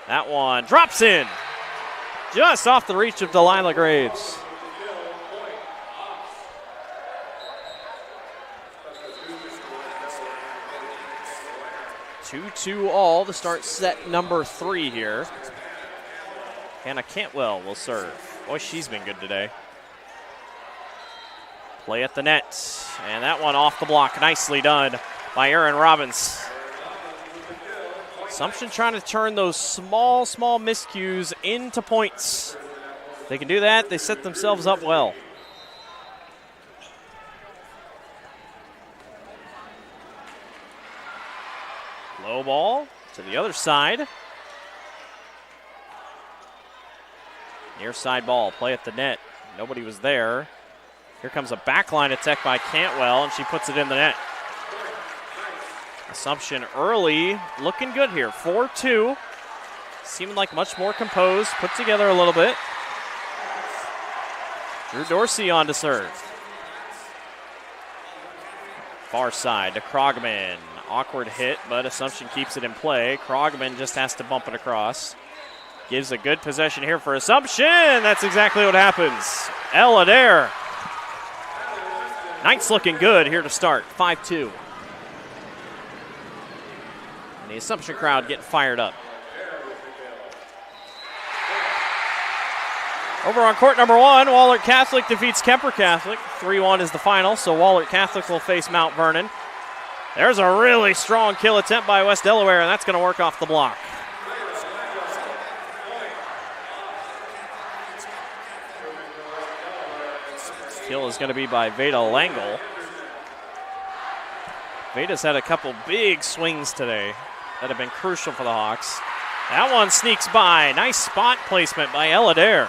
That one drops in. Just off the reach of Delilah Graves. Two all to start set number 3 here. Hannah Cantwell will serve. Boy, she's been good today. Play at the net. And that one off the block. Nicely done by Erin Robbins. Assumption trying to turn those small miscues into points. If they can do that, they set themselves up well. Low ball to the other side. Near side ball, play at the net. Nobody was there. Here comes a backline attack by Cantwell, and she puts it in the net. Assumption early, looking good here. 4-2. Seeming like much more composed, put together a little bit. Drew Dorsey on to serve. Far side to Krogman. Awkward hit, but Assumption keeps it in play. Krogman just has to bump it across. Gives a good possession here for Assumption. That's exactly what happens. Ella Dare. Knights looking good here to start. 5-2. And the Assumption crowd getting fired up. Over on court number 1, Wahlert Catholic defeats Kemper Catholic. 3-1 is the final, so Wahlert Catholic will face Mount Vernon. There's a really strong kill attempt by West Delaware, and that's going to work off the block. Kill is going to be by Veda Langle. Veda's had a couple big swings today that have been crucial for the Hawks. That one sneaks by. Nice spot placement by Ella Dare.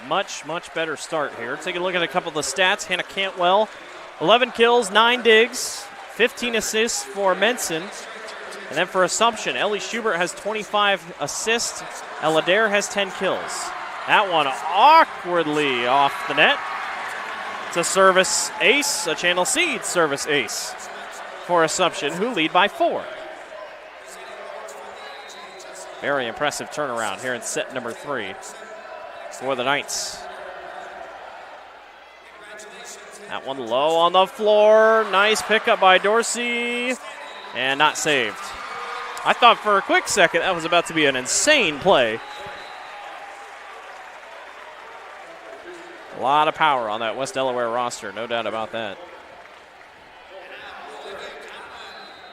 Much better start here. Take a look at a couple of the stats. Hannah Cantwell, 11 kills, 9 digs, 15 assists for Menson. And then for Assumption, Ellie Schubert has 25 assists. Ella Dare has 10 kills. That one awkwardly off the net. It's a service ace, a Channel Seed service ace for Assumption, who lead by 4. Very impressive turnaround here in set number 3 for the Knights. That one low on the floor. Nice pickup by Dorsey. And not saved. I thought for a quick second that was about to be an insane play. A lot of power on that West Delaware roster, no doubt about that.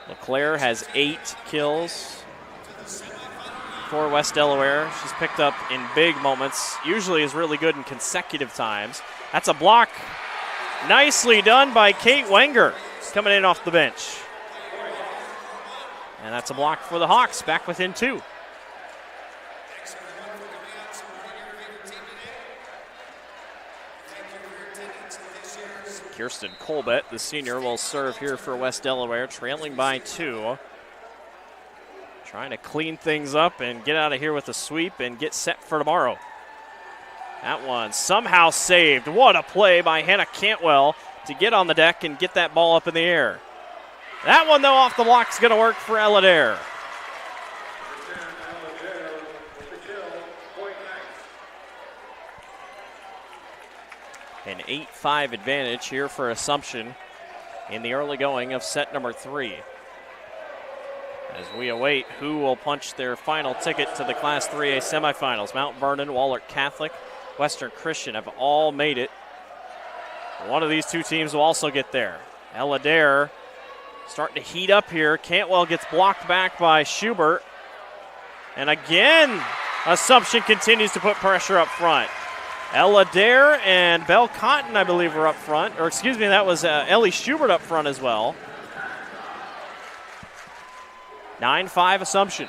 LeClaire has 8 kills for West Delaware. She's picked up in big moments, usually is really good in consecutive times. That's a block. Nicely done by Kate Wenger coming in off the bench. And that's a block for the Hawks, back within 2. Kirsten Colbett, the senior, will serve here for West Delaware, trailing by 2. Trying to clean things up and get out of here with a sweep and get set for tomorrow. That one somehow saved. What a play by Hannah Cantwell to get on the deck and get that ball up in the air. That one, though, off the block is going to work for Ella Dare. An 8-5 advantage here for Assumption in the early going of set number 3. As we await who will punch their final ticket to the Class 3A semifinals. Mount Vernon, Wahlert Catholic, Western Christian have all made it. One of these two teams will also get there. Ella Dare starting to heat up here. Cantwell gets blocked back by Schubert. And again, Assumption continues to put pressure up front. Ella Dare and Belle Cotton, I believe, were up front. Or excuse me, that was Ellie Schubert up front as well. 9-5 Assumption.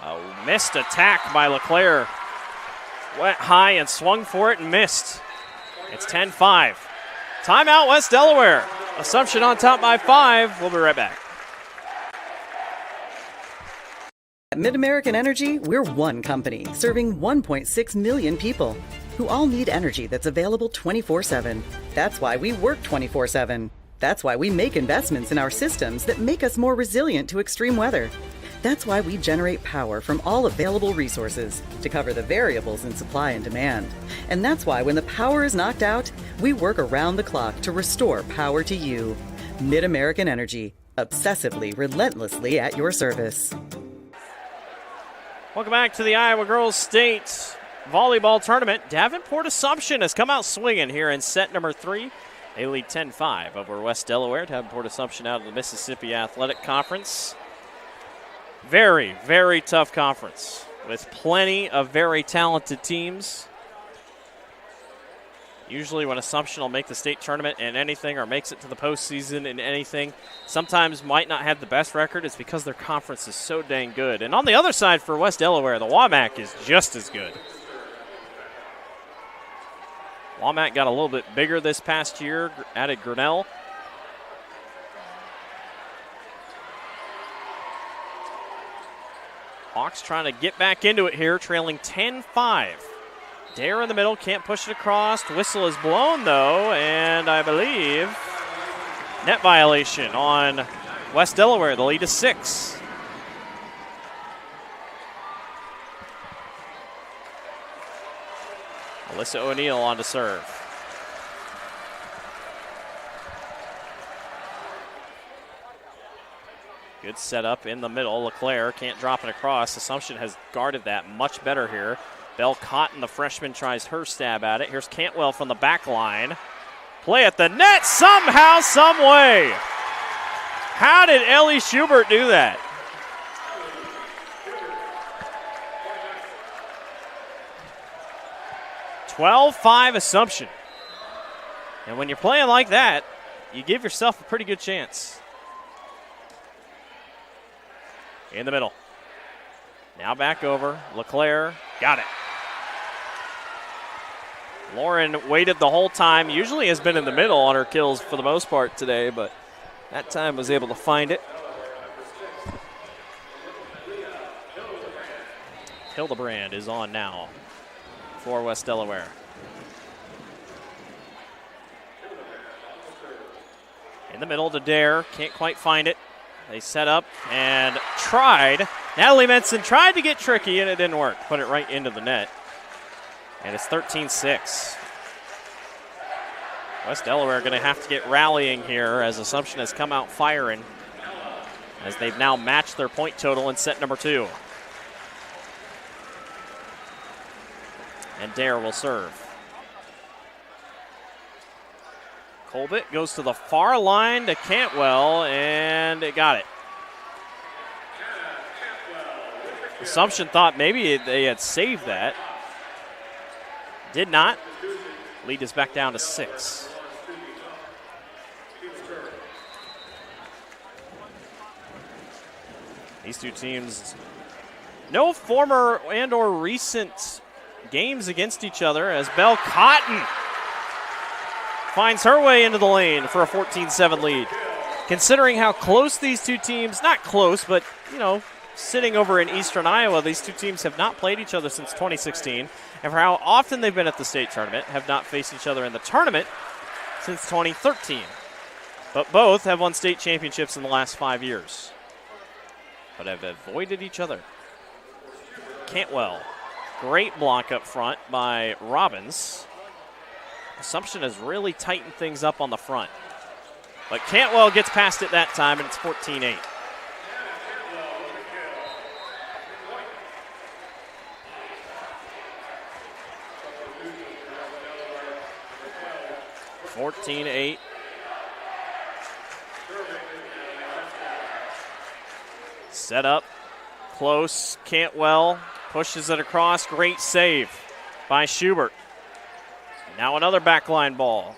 A missed attack by LeClaire. Went high and swung for it and missed. It's 10-5. Timeout, West Delaware. Assumption on top by 5. We'll be right back. At Mid-American Energy, we're one company serving 1.6 million people who all need energy that's available 24/7. That's why we work 24/7. That's why we make investments in our systems that make us more resilient to extreme weather. That's why we generate power from all available resources to cover the variables in supply and demand. And that's why when the power is knocked out, we work around the clock to restore power to you. Mid-American Energy, obsessively, relentlessly at your service. Welcome back to the Iowa Girls State Volleyball Tournament. Davenport Assumption has come out swinging here in set number 3. They lead 10-5 over West Delaware. Davenport Assumption out of the Mississippi Athletic Conference. Very, very tough conference with plenty of very talented teams. Usually when Assumption will make the state tournament in anything or makes it to the postseason in anything, sometimes might not have the best record. It's because their conference is so dang good. And on the other side for West Delaware, the WAMAC is just as good. WAMAC got a little bit bigger this past year, added Grinnell. Hawks trying to get back into it here, trailing 10-5. Dare in the middle, can't push it across. Whistle is blown, though, and I believe net violation on West Delaware. The lead is 6. Alyssa O'Neill on to serve. Good setup in the middle. LeClaire can't drop it across. Assumption has guarded that much better here. Belle Cotton, the freshman, tries her stab at it. Here's Cantwell from the back line. Play at the net somehow, some way. How did Ellie Schubert do that? (12-5) Assumption. And when you're playing like that, you give yourself a pretty good chance. In the middle. Now back over. LeClaire got it. Lauren waited the whole time. Usually has been in the middle on her kills for the most part today, but that time was able to find it. Hildebrand is on now for West Delaware. In the middle to Dare. Can't quite find it. They set up and tried. Natalie Menson tried to get tricky, and it didn't work. Put it right into the net. And it's 13-6. West Delaware going to have to get rallying here as Assumption has come out firing, as they've now matched their point total in set number 2. And Dare will serve. Colbert goes to the far line to Cantwell, and it got it. Assumption thought maybe they had saved that. Did not. Lead is back down to 6. These two teams, no former and or recent games against each other, as Belle Cotton finds her way into the lane for a 14-7 lead. Considering how close these two teams, not close, but, you know, sitting over in eastern Iowa, these two teams have not played each other since 2016. And for how often they've been at the state tournament, have not faced each other in the tournament since 2013. But both have won state championships in the last 5 years, but have avoided each other. Cantwell, great block up front by Robbins. Assumption has really tightened things up on the front. But Cantwell gets past it that time, and it's 14-8. Set up, close. Cantwell pushes it across. Great save by Schubert. Now another backline ball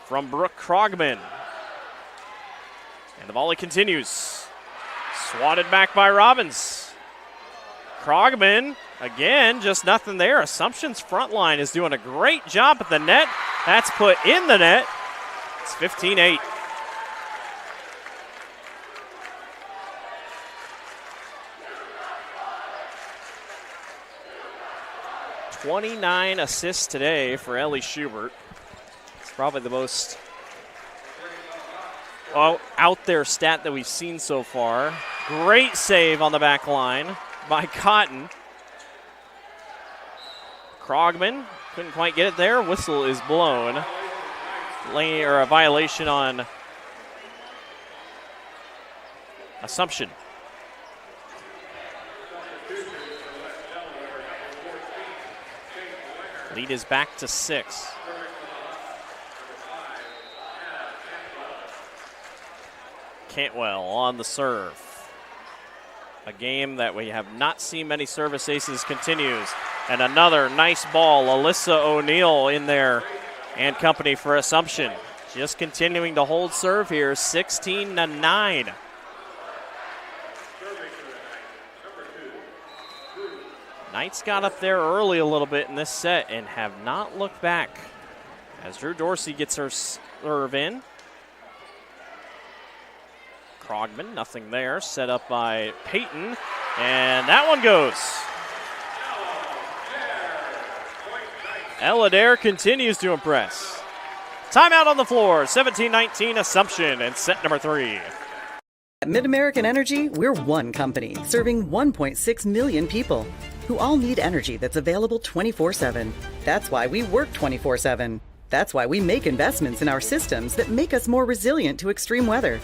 from Brooke Krogman. And the volley continues. Swatted back by Robbins. Krogman, again, just nothing there. Assumption's front line is doing a great job at the net. That's put in the net. It's 15-8. .29 assists today for Ellie Schubert. It's probably the most out there stat that we've seen so far. Great save on the back line by Cotton. Krogman couldn't quite get it there. Whistle is blown. A violation on Assumption. Lead is back to 6. Cantwell on the serve. A game that we have not seen many service aces continues. And another nice ball. Alyssa O'Neill in there and company for Assumption. Just continuing to hold serve here, 16-9. Knights got up there early a little bit in this set and have not looked back as Drew Dorsey gets her serve in. Krogman, nothing there. Set up by Peyton, and that one goes. Elader continues to impress. Timeout on the floor, 17-19 Assumption, and set number 3. At Mid-American Energy, we're one company serving 1.6 million people who all need energy that's available 24/7. That's why we work 24/7. That's why we make investments in our systems that make us more resilient to extreme weather.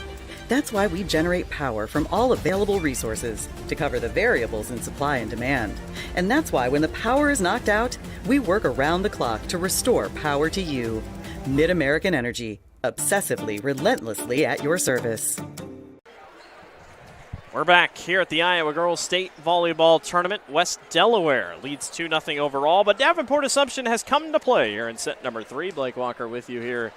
That's why we generate power from all available resources to cover the variables in supply and demand. And that's why when the power is knocked out, we work around the clock to restore power to you. Mid-American Energy, obsessively, relentlessly at your service. We're back here at the Iowa Girls State Volleyball Tournament. West Delaware leads 2-0 overall, but Davenport Assumption has come to play here in set number 3. Blake Walker with you here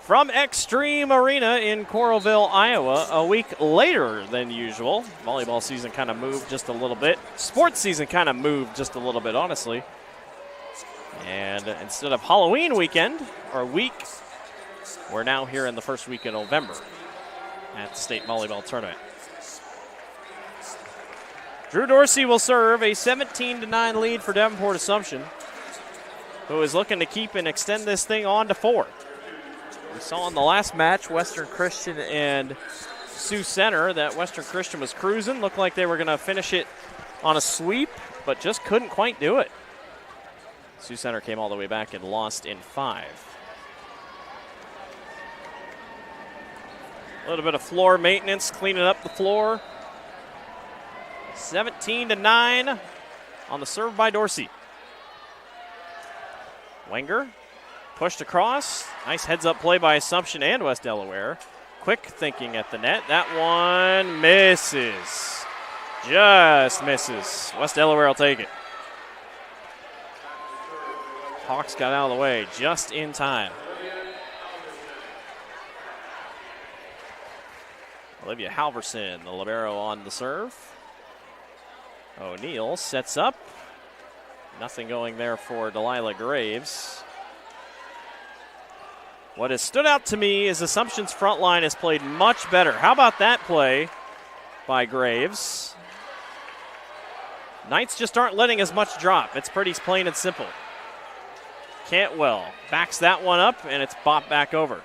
from Extreme Arena in Coralville, Iowa, a week later than usual. Volleyball season kind of moved just a little bit. Sports season kind of moved just a little bit, honestly. And instead of Halloween weekend, or week, we're now here in the first week of November at the State Volleyball Tournament. Drew Dorsey will serve, a 17-9 lead for Davenport Assumption, who is looking to keep and extend this thing on to 4. We saw in the last match, Western Christian and Sioux Center, that Western Christian was cruising. Looked like they were going to finish it on a sweep, but just couldn't quite do it. Sioux Center came all the way back and lost in 5. A little bit of floor maintenance, cleaning up the floor. 17-9 on the serve by Dorsey. Wenger Pushed across. Nice heads-up play by Assumption and West Delaware. Quick thinking at the net. That one misses. Just misses. West Delaware will take it. Hawks got out of the way just in time. Olivia Halverson, the libero, on the serve. O'Neill sets up. Nothing going there for Delilah Graves. What has stood out to me is Assumption's front line has played much better. How about that play by Graves? Knights just aren't letting as much drop. It's pretty plain and simple. Cantwell backs that one up, and it's bopped back over.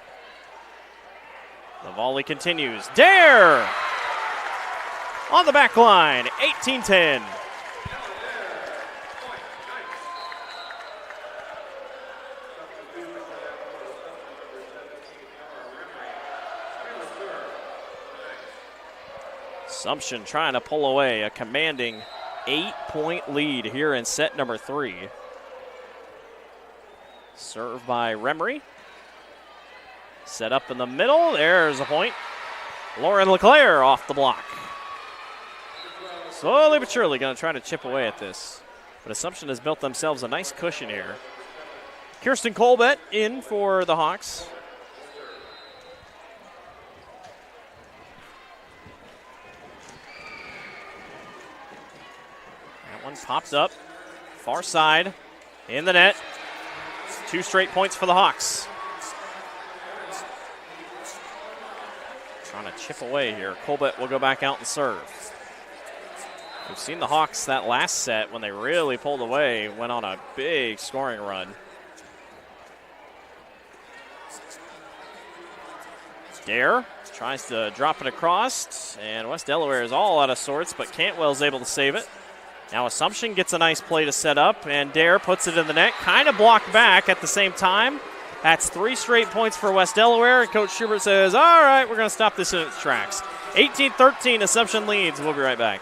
The volley continues. Dare! On the back line, 18-10. Assumption trying to pull away a commanding 8-point lead here in set number 3. Serve by Remery. Set up in the middle. There's a point. Lauren LeClaire off the block. Slowly but surely going to try to chip away at this. But Assumption has built themselves a nice cushion here. Kirsten Colbett in for the Hawks. That one pops up. Far side. In the net. 2 straight points for the Hawks. Trying to chip away here. Colbett will go back out and serve. We've seen the Hawks that last set when they really pulled away, went on a big scoring run. Dare tries to drop it across, and West Delaware is all out of sorts, but Cantwell's able to save it. Now Assumption gets a nice play to set up, and Dare puts it in the net, kind of blocked back at the same time. That's 3 straight points for West Delaware, and Coach Schubert says, all right, we're going to stop this in its tracks. 18-13, Assumption leads. We'll be right back.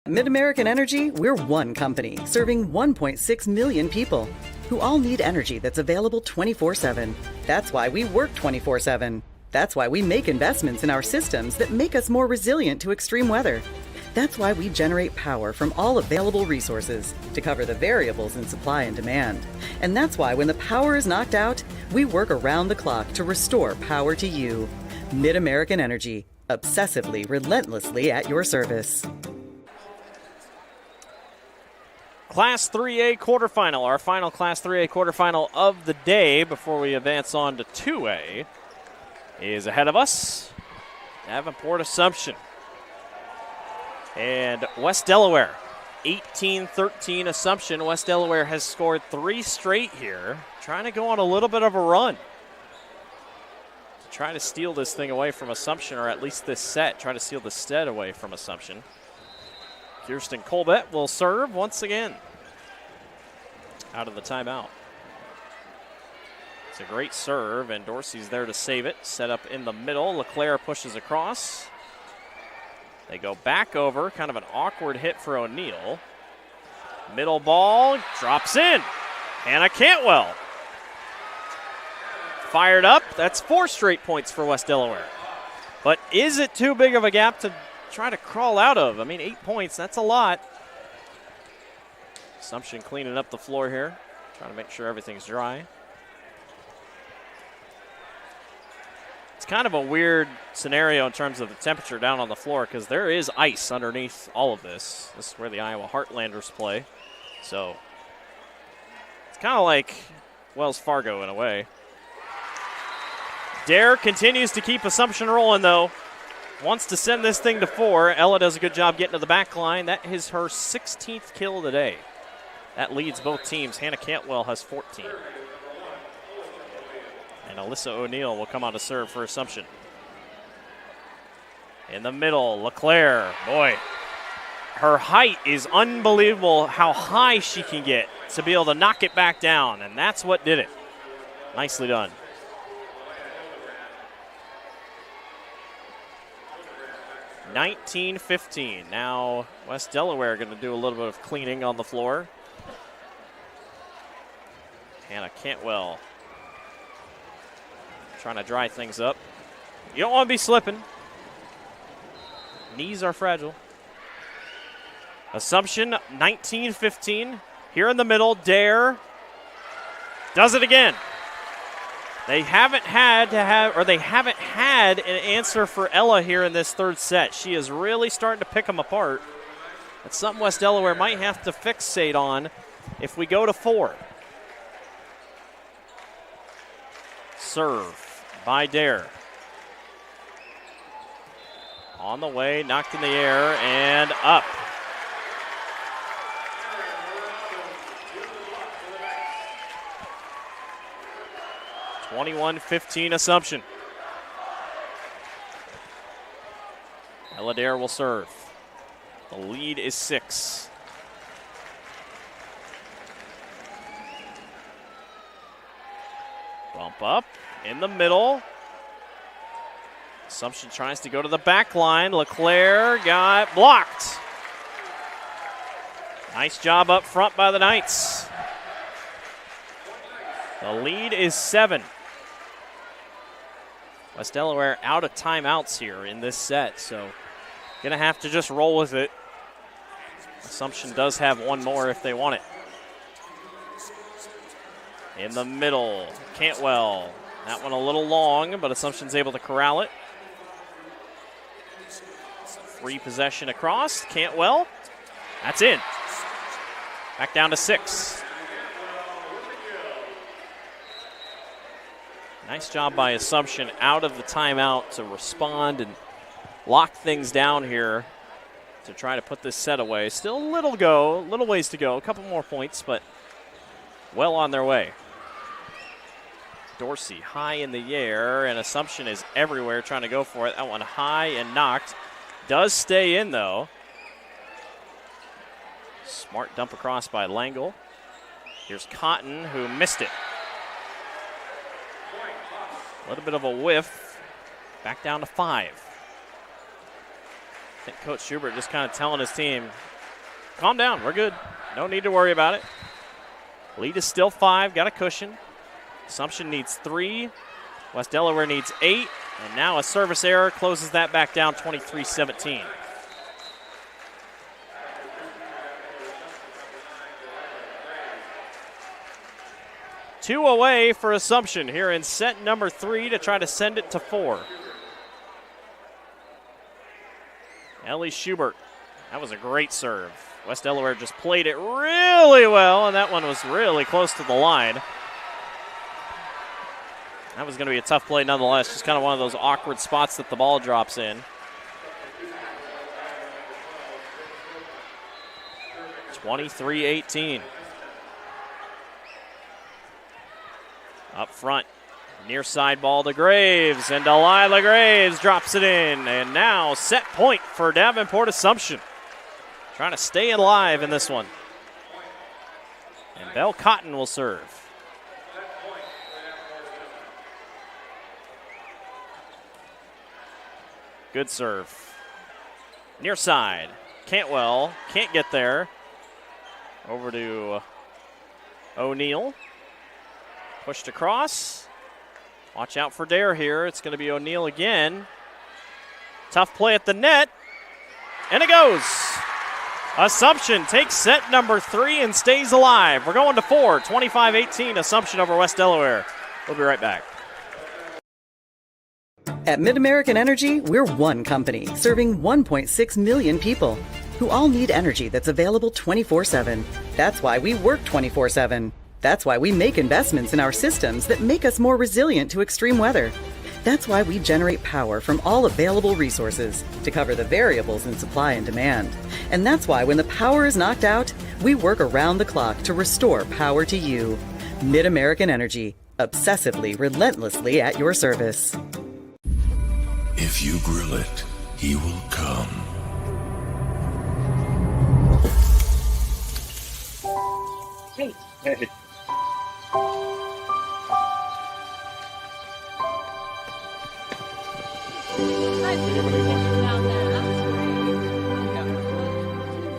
Mid-American Energy, we're one company serving 1.6 million people who all need energy that's available 24/7. That's why we work 24/7. That's why we make investments in our systems that make us more resilient to extreme weather. That's why we generate power from all available resources to cover the variables in supply and demand. And that's why when the power is knocked out, we work around the clock to restore power to you. Mid-American Energy, obsessively, relentlessly at your service. Class 3A quarterfinal, our final Class 3A quarterfinal of the day before we advance on to 2A, is ahead of us. Davenport Assumption. And West Delaware, 18-13 Assumption. West Delaware has scored 3 straight here, trying to go on a little bit of a run. Try to steal this thing away from Assumption, or at least this set, try to steal the set away from Assumption. Kirsten Colbett will serve once again out of the timeout. It's a great serve, and Dorsey's there to save it. Set up in the middle. LeClaire pushes across. They go back over, kind of an awkward hit for O'Neill. Middle ball, drops in. Hannah Cantwell. Fired up, that's 4 straight points for West Delaware. But is it too big of a gap to try to crawl out of? I mean, 8 points, that's a lot. Assumption cleaning up the floor here, trying to make sure everything's dry. It's kind of a weird scenario in terms of the temperature down on the floor because there is ice underneath all of this. This is where the Iowa Heartlanders play. So it's kind of like Wells Fargo in a way. Dare continues to keep Assumption rolling, though. Wants to send this thing to 4. Ella does a good job getting to the back line. That is her 16th kill of the day. That leads both teams. Hannah Cantwell has 14. And Alyssa O'Neill will come on to serve for Assumption. In the middle, LeClaire. Boy, her height is unbelievable how high she can get to be able to knock it back down, and that's what did it. Nicely done. (19-15). Now West Delaware going to do a little bit of cleaning on the floor. Hannah Cantwell trying to dry things up. You don't want to be slipping. Knees are fragile. Assumption 19-15. Here in the middle, Dare does it again. They haven't had an answer for Ella here in this third set. She is really starting to pick them apart. That's something West Delaware might have to fixate on if we go to 4. Serve by Dare. On the way, knocked in the air, and up. (21-15) Assumption. Ella Dare will serve. The lead is 6. Bump up in the middle. Assumption tries to go to the back line. LeClaire got blocked. Nice job up front by the Knights. The lead is 7. West Delaware out of timeouts here in this set, so going to have to just roll with it. Assumption does have one more if they want it. In the middle, Cantwell. That one a little long, but Assumption's able to corral it. Free possession across, Cantwell. That's in. Back down to 6. Nice job by Assumption out of the timeout to respond and lock things down here to try to put this set away. Still a little ways to go. A couple more points, but well on their way. Dorsey high in the air, and Assumption is everywhere trying to go for it. That one high and knocked. Does stay in, though. Smart dump across by Langle. Here's Cotton, who missed it. A little bit of a whiff. Back down to 5. I think Coach Schubert just kind of telling his team, calm down, we're good. No need to worry about it. Lead is still 5, got a cushion. Assumption needs 3. West Delaware needs 8. And now a service error closes that back down 23-17. Two away for Assumption here in set number 3 to try to send it to 4. Ellie Schubert. That was a great serve. West Delaware just played it really well, and that one was really close to the line. That was going to be a tough play nonetheless. Just kind of one of those awkward spots that the ball drops in. 23-18. Up front, near side ball to Graves, and Delilah Graves drops it in. And now set point for Davenport Assumption. Trying to stay alive in this one. And Belle Cotton will serve. Good serve. Near side. Cantwell can't get there. Over to O'Neal. Pushed across. Watch out for Dare here. It's going to be O'Neal again. Tough play at the net. And it goes. Assumption takes set number 3 and stays alive. We're going to 4. 25-18. Assumption over West Delaware. We'll be right back. At MidAmerican Energy, we're one company serving 1.6 million people who all need energy that's available 24/7. That's why we work 24/7. That's why we make investments in our systems that make us more resilient to extreme weather. That's why we generate power from all available resources to cover the variables in supply and demand. And that's why when the power is knocked out, we work around the clock to restore power to you. MidAmerican Energy, obsessively, relentlessly at your service. If you grill it, he will come. Hey.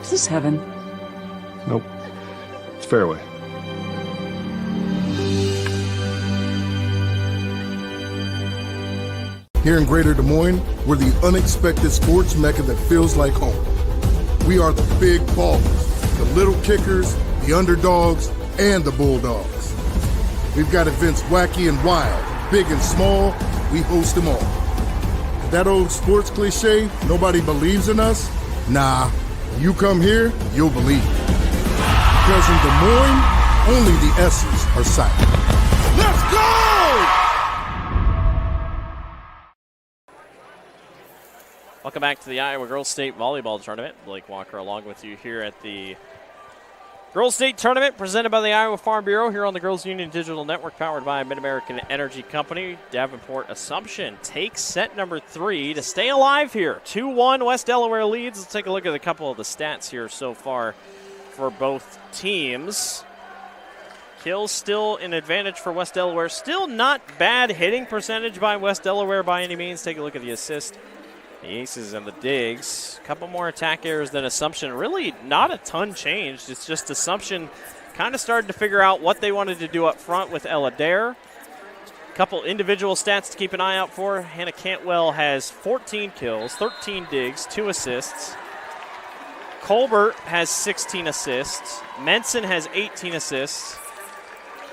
Is this heaven? Nope. It's fairway. Here in Greater Des Moines, we're the unexpected sports mecca that feels like home. We are the big ballers, the little kickers, the underdogs, and the bulldogs. We've got events wacky and wild, big and small, we host them all. That old sports cliche, nobody believes in us? Nah, when you come here, you'll believe. Because in Des Moines, only the S's are silent. Let's go! Welcome back to the Iowa Girls State Volleyball Tournament. Blake Walker along with you here at the Girls State Tournament presented by the Iowa Farm Bureau here on the Girls Union Digital Network powered by Mid-American Energy Company. Davenport Assumption takes set number 3 to stay alive here. 2-1 West Delaware leads. Let's take a look at a couple of the stats here so far for both teams. Kills still an advantage for West Delaware. Still not bad hitting percentage by West Delaware by any means. Take a look at the assist. The aces and the digs. A couple more attack errors than Assumption. Really not a ton changed. It's just Assumption kind of started to figure out what they wanted to do up front with Ella Dare. A couple individual stats to keep an eye out for. Hannah Cantwell has 14 kills, 13 digs, 2 assists. Colbert has 16 assists. Menson has 18 assists.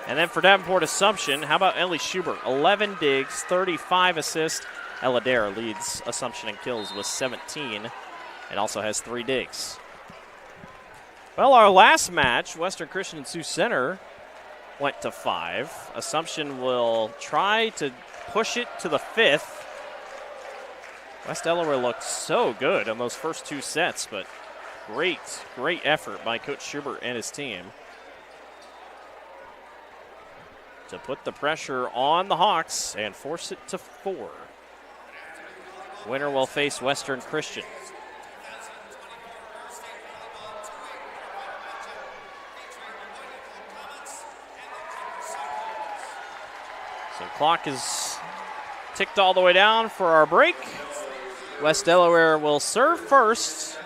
And then for Davenport Assumption, how about Ellie Schubert? 11 digs, 35 assists. Ella Dare leads Assumption in kills with 17 and also has 3 digs. Well, our last match, Western Christian and Sioux Center, went to 5. Assumption will try to push it to the 5th. West Delaware looked so good on those first 2 sets, but great effort by Coach Schubert and his team to put the pressure on the Hawks and force it to 4. Winner will face Western Christian. So clock is ticked all the way down for our break. West Delaware will serve first.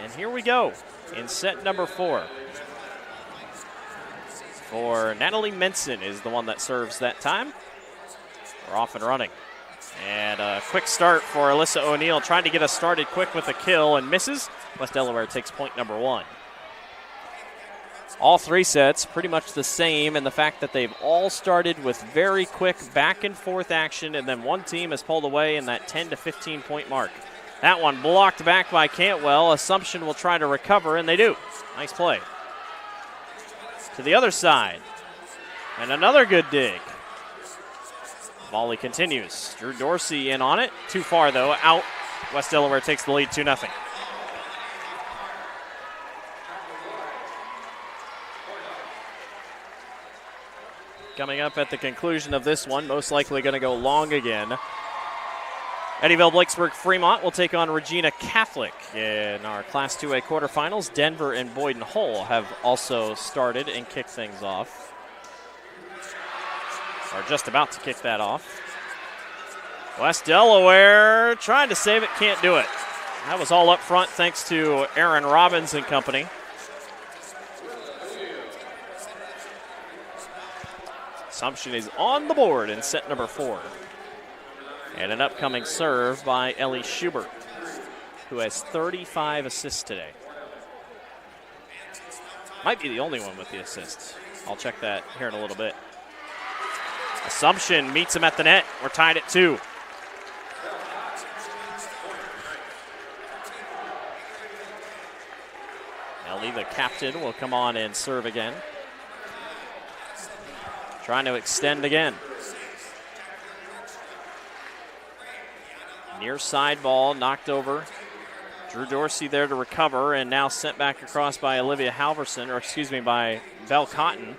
And here we go in set number 4. For Natalie Menson is the one that serves that time. We're off and running. And a quick start for Alyssa O'Neill, trying to get us started quick with a kill and misses. West Delaware takes point number 1. All 3 sets pretty much the same in the fact that they've all started with very quick back and forth action, and then one team has pulled away in that 10 to 15 point mark. That one blocked back by Cantwell. Assumption will try to recover, and they do. Nice play. To the other side. And another good dig. Volley continues. Drew Dorsey in on it. Too far, though. Out. West Delaware takes the lead 2-0. Coming up at the conclusion of this one, most likely going to go long again. Eddyville, Blacksburg, Fremont will take on Regina Catholic in our Class 2A quarterfinals. Denver and Boyden Hull have also started and kicked things off. Are just about to kick that off. West Delaware trying to save it, can't do it. That was all up front thanks to Aaron Robbins and company. Assumption is on the board in set number 4. And an upcoming serve by Ellie Schubert, who has 35 assists today. Might be the only one with the assists. I'll check that here in a little bit. Assumption meets him at the net. We're tied at 2. Ellie, the captain, will come on and serve again. Trying to extend again. Near side ball, knocked over. Drew Dorsey there to recover, and now sent back across by Olivia Halverson, by Belle Cotton.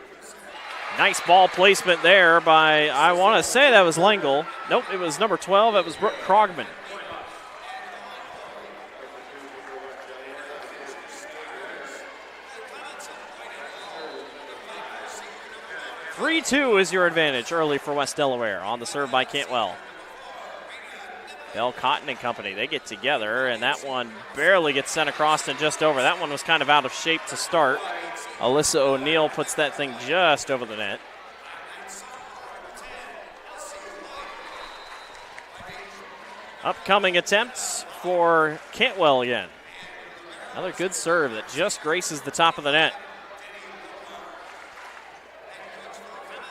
Nice ball placement there by, I want to say that was Lengel. Nope, it was number 12. It was Brooke Krogman. (3-2) is your advantage early for West Delaware on the serve by Cantwell. Belle Cotton and company, they get together, and that one barely gets sent across and just over. That one was kind of out of shape to start. Alyssa O'Neill puts that thing just over the net. Upcoming attempts for Cantwell again. Another good serve that just graces the top of the net.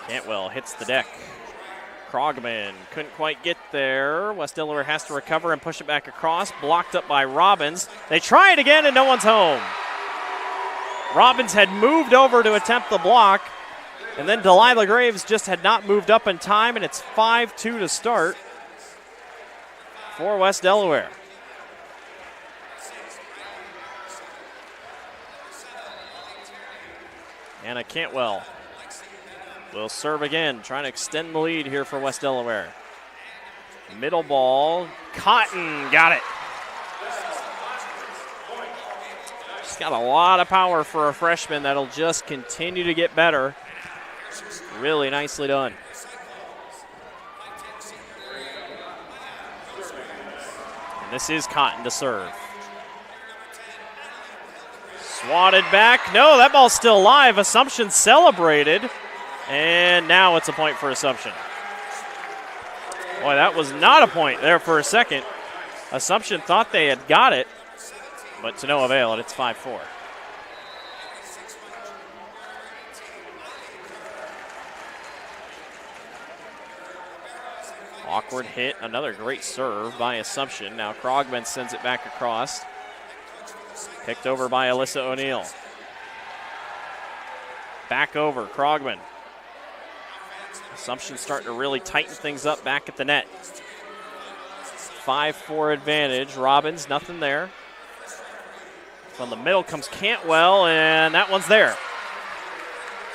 Cantwell hits the deck. Krogman couldn't quite get there. West Delaware has to recover and push it back across. Blocked up by Robbins. They try it again and no one's home. Robbins had moved over to attempt the block, and then Delilah Graves just had not moved up in time, and it's 5-2 to start for West Delaware. Anna Cantwell will serve again, trying to extend the lead here for West Delaware. Middle ball, Cotton got it. She's got a lot of power for a freshman that'll just continue to get better. Really nicely done. And this is Cotton to serve. Swatted back. No, that ball's still live. Assumption celebrated. And now it's a point for Assumption. Boy, that was not a point there for a second. Assumption thought they had got it, but to no avail, and it's 5-4. Awkward hit, another great serve by Assumption. Now Krogman sends it back across. Picked over by Alyssa O'Neill. Back over, Krogman. Assumption starting to really tighten things up back at the net. 5-4 advantage. Robbins, nothing there. From the middle comes Cantwell, and that one's there.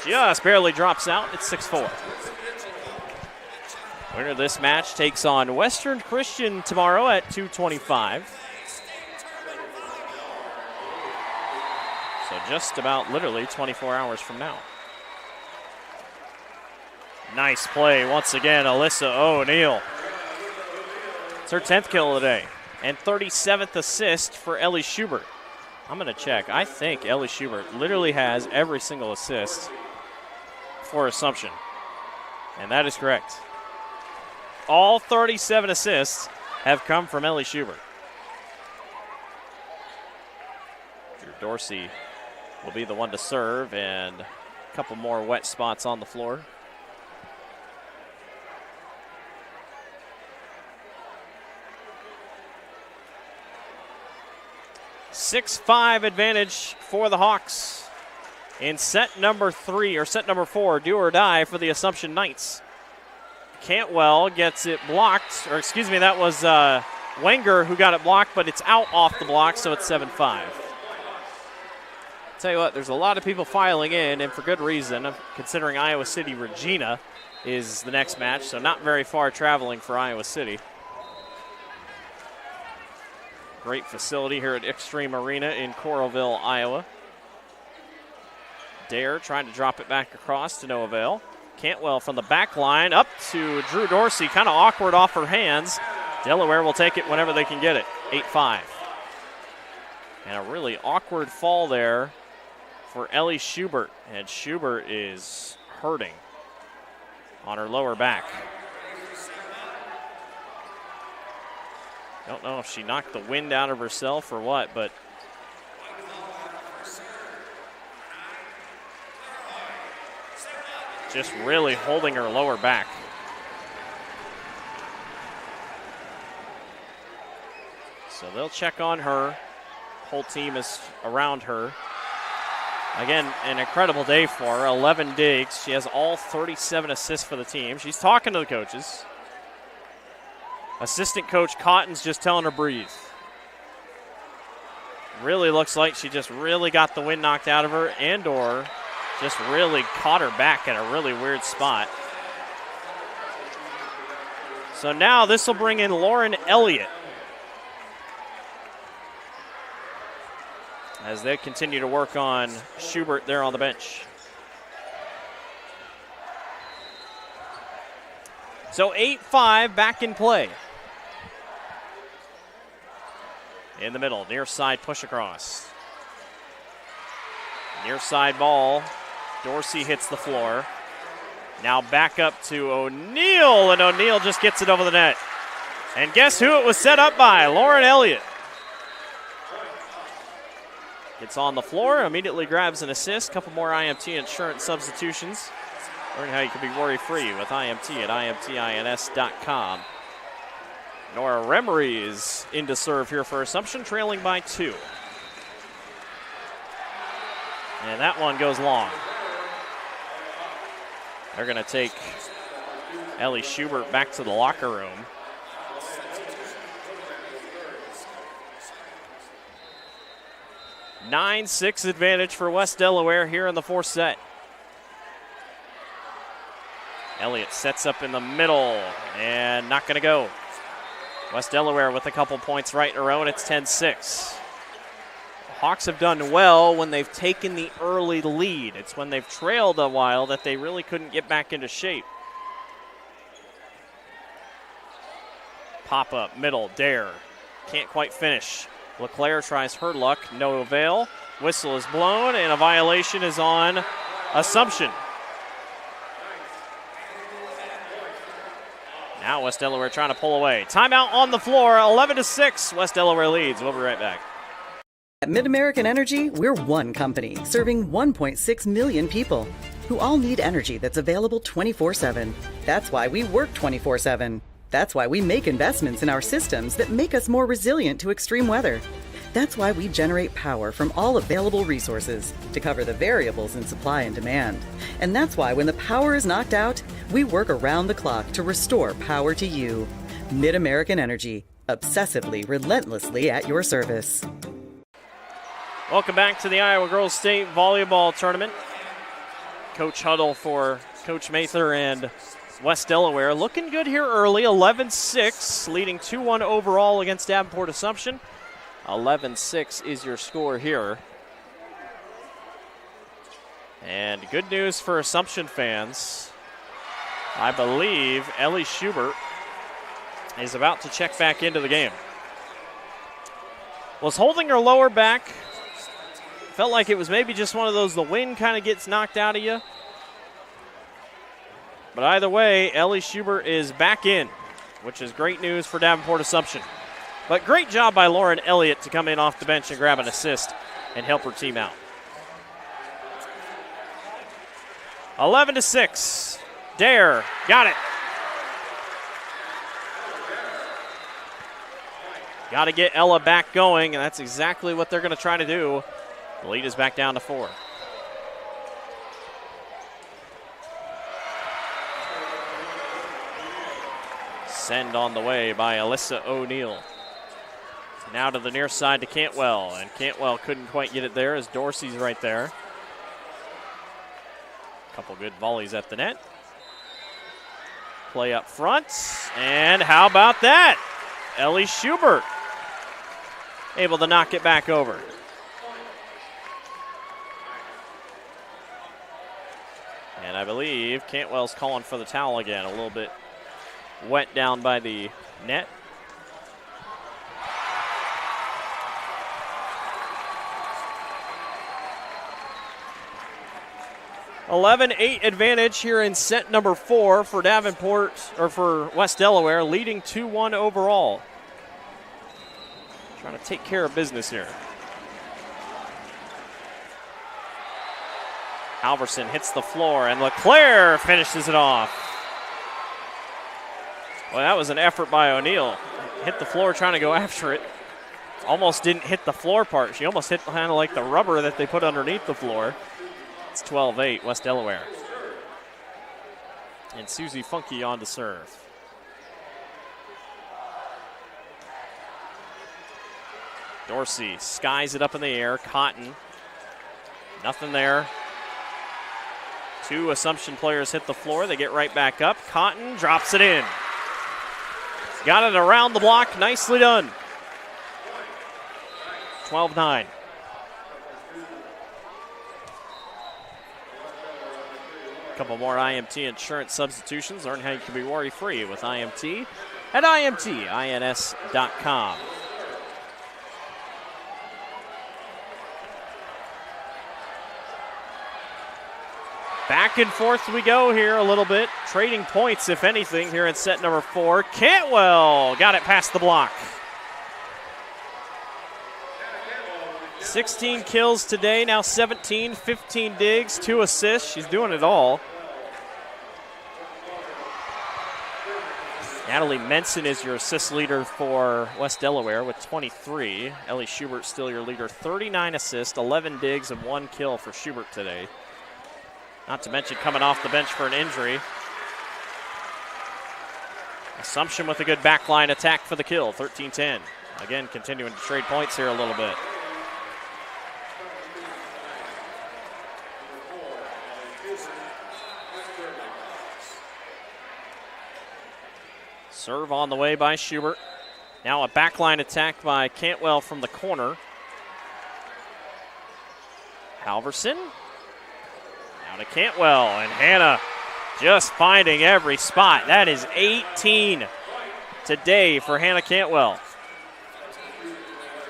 Just barely drops out. It's 6-4. Winner of this match takes on Western Christian tomorrow at 2:25. So just about literally 24 hours from now. Nice play once again, Alyssa O'Neill. It's her 10th kill of the day and 37th assist for Ellie Schubert. I'm going to check. I think Ellie Schubert literally has every single assist for Assumption. And that is correct. All 37 assists have come from Ellie Schubert. Drew Dorsey will be the one to serve, and a couple more wet spots on the floor. Six-5 advantage for the Hawks in set number 4, do or die for the Assumption Knights. Cantwell gets it blocked, or excuse me, that was Wenger who got it blocked, but it's out off the block, so it's 7-5. Tell you what, there's a lot of people filing in, and for good reason, considering Iowa City Regina is the next match, so not very far traveling for Iowa City. Great facility here at Extreme Arena in Coralville, Iowa. Dare trying to drop it back across to no avail. Cantwell from the back line up to Drew Dorsey, kind of awkward off her hands. Delaware will take it whenever they can get it, 8-5. And a really awkward fall there for Ellie Schubert, and Schubert is hurting on her lower back. Don't know if she knocked the wind out of herself or what, but just really holding her lower back. So they'll check on her. Whole team is around her. Again, an incredible day for her. 11 digs. She has all 37 assists for the team. She's talking to the coaches. Assistant coach Cotton's just telling her breathe. Really looks like she just really got the wind knocked out of her and/or just really caught her back at a really weird spot. So now this will bring in Lauren Elliott as they continue to work on Schubert there on the bench. So 8-5 back in play. In the middle, near side push across. Near side ball. Dorsey hits the floor. Now back up to O'Neill, and O'Neill just gets it over the net. And guess who it was set up by? Lauren Elliott. Gets on the floor, immediately grabs an assist. Couple more IMT insurance substitutions. Learn how you can be worry-free with IMT at imtins.com. Nora Remery is in to serve here for Assumption, trailing by 2. And that one goes long. They're going to take Ellie Schubert back to the locker room. A 9-6 advantage for West Delaware here in the fourth set. Elliott sets up in the middle and not going to go. West Delaware with a couple points right in a row, and it's 10-6. Hawks have done well when they've taken the early lead. It's when they've trailed a while that they really couldn't get back into shape. Pop up, middle, Dare. Can't quite finish. LeClaire tries her luck, no avail. Whistle is blown, and a violation is on Assumption. Now West Delaware trying to pull away. Timeout on the floor, 11-6. West Delaware leads. We'll be right back. At MidAmerican Energy, we're one company serving 1.6 million people who all need energy that's available 24/7. That's why we work 24/7. That's why we make investments in our systems that make us more resilient to extreme weather. That's why we generate power from all available resources to cover the variables in supply and demand. And that's why when the power is knocked out, we work around the clock to restore power to you. MidAmerican Energy, obsessively, relentlessly at your service. Welcome back to the Iowa Girls State Volleyball Tournament. Coach Huddle for Coach Mather and West Delaware. Looking good here early, 11-6, leading 2-1 overall against Davenport Assumption. 11-6 is your score here. And good news for Assumption fans. I believe Ellie Schubert is about to check back into the game. Was holding her lower back. Felt like it was maybe just one of those, the wind kind of gets knocked out of you. But either way, Ellie Schubert is back in, which is great news for Davenport Assumption. But great job by Lauren Elliott to come in off the bench and grab an assist and help her team out. 11-6. Dare, got it. Got to get Ella back going, and that's exactly what they're going to try to do. The lead is back down to 4. Send on the way by Alyssa O'Neill. Now to the near side to Cantwell, and Cantwell couldn't quite get it there as Dorsey's right there. Couple good volleys at the net. Play up front, and how about that? Ellie Schubert able to knock it back over. And I believe Cantwell's calling for the towel again, a little bit wet down by the net. (11-8) advantage here in set number 4 for Davenport, or for West Delaware, leading 2-1 overall. Trying to take care of business here. Halverson hits the floor, and LeClaire finishes it off. Well, that was an effort by O'Neill. Hit the floor trying to go after it. Almost didn't hit the floor part. She almost hit kind of like the rubber that they put underneath the floor. It's 12-8, West Delaware. And Susie Funky on to serve. Dorsey skies it up in the air. Cotton, nothing there. 2 Assumption players hit the floor. They get right back up. Cotton drops it in. Got it around the block. Nicely done. 12-9. Couple more IMT insurance substitutions. Learn how you can be worry-free with IMT at imtins.com. Back and forth we go here a little bit. Trading points, if anything, here in set number 4. Cantwell got it past the block. 16 kills today, now 17, 15 digs, 2 assists. She's doing it all. Natalie Menson is your assist leader for West Delaware with 23. Ellie Schubert still your leader, 39 assists, 11 digs, and 1 kill for Schubert today. Not to mention coming off the bench for an injury. Assumption with a good backline attack for the kill, 13-10. Again, continuing to trade points here a little bit. Serve on the way by Schubert. Now a backline attack by Cantwell from the corner. Halverson. Now to Cantwell, and Hannah just finding every spot. That is 18 today for Hannah Cantwell.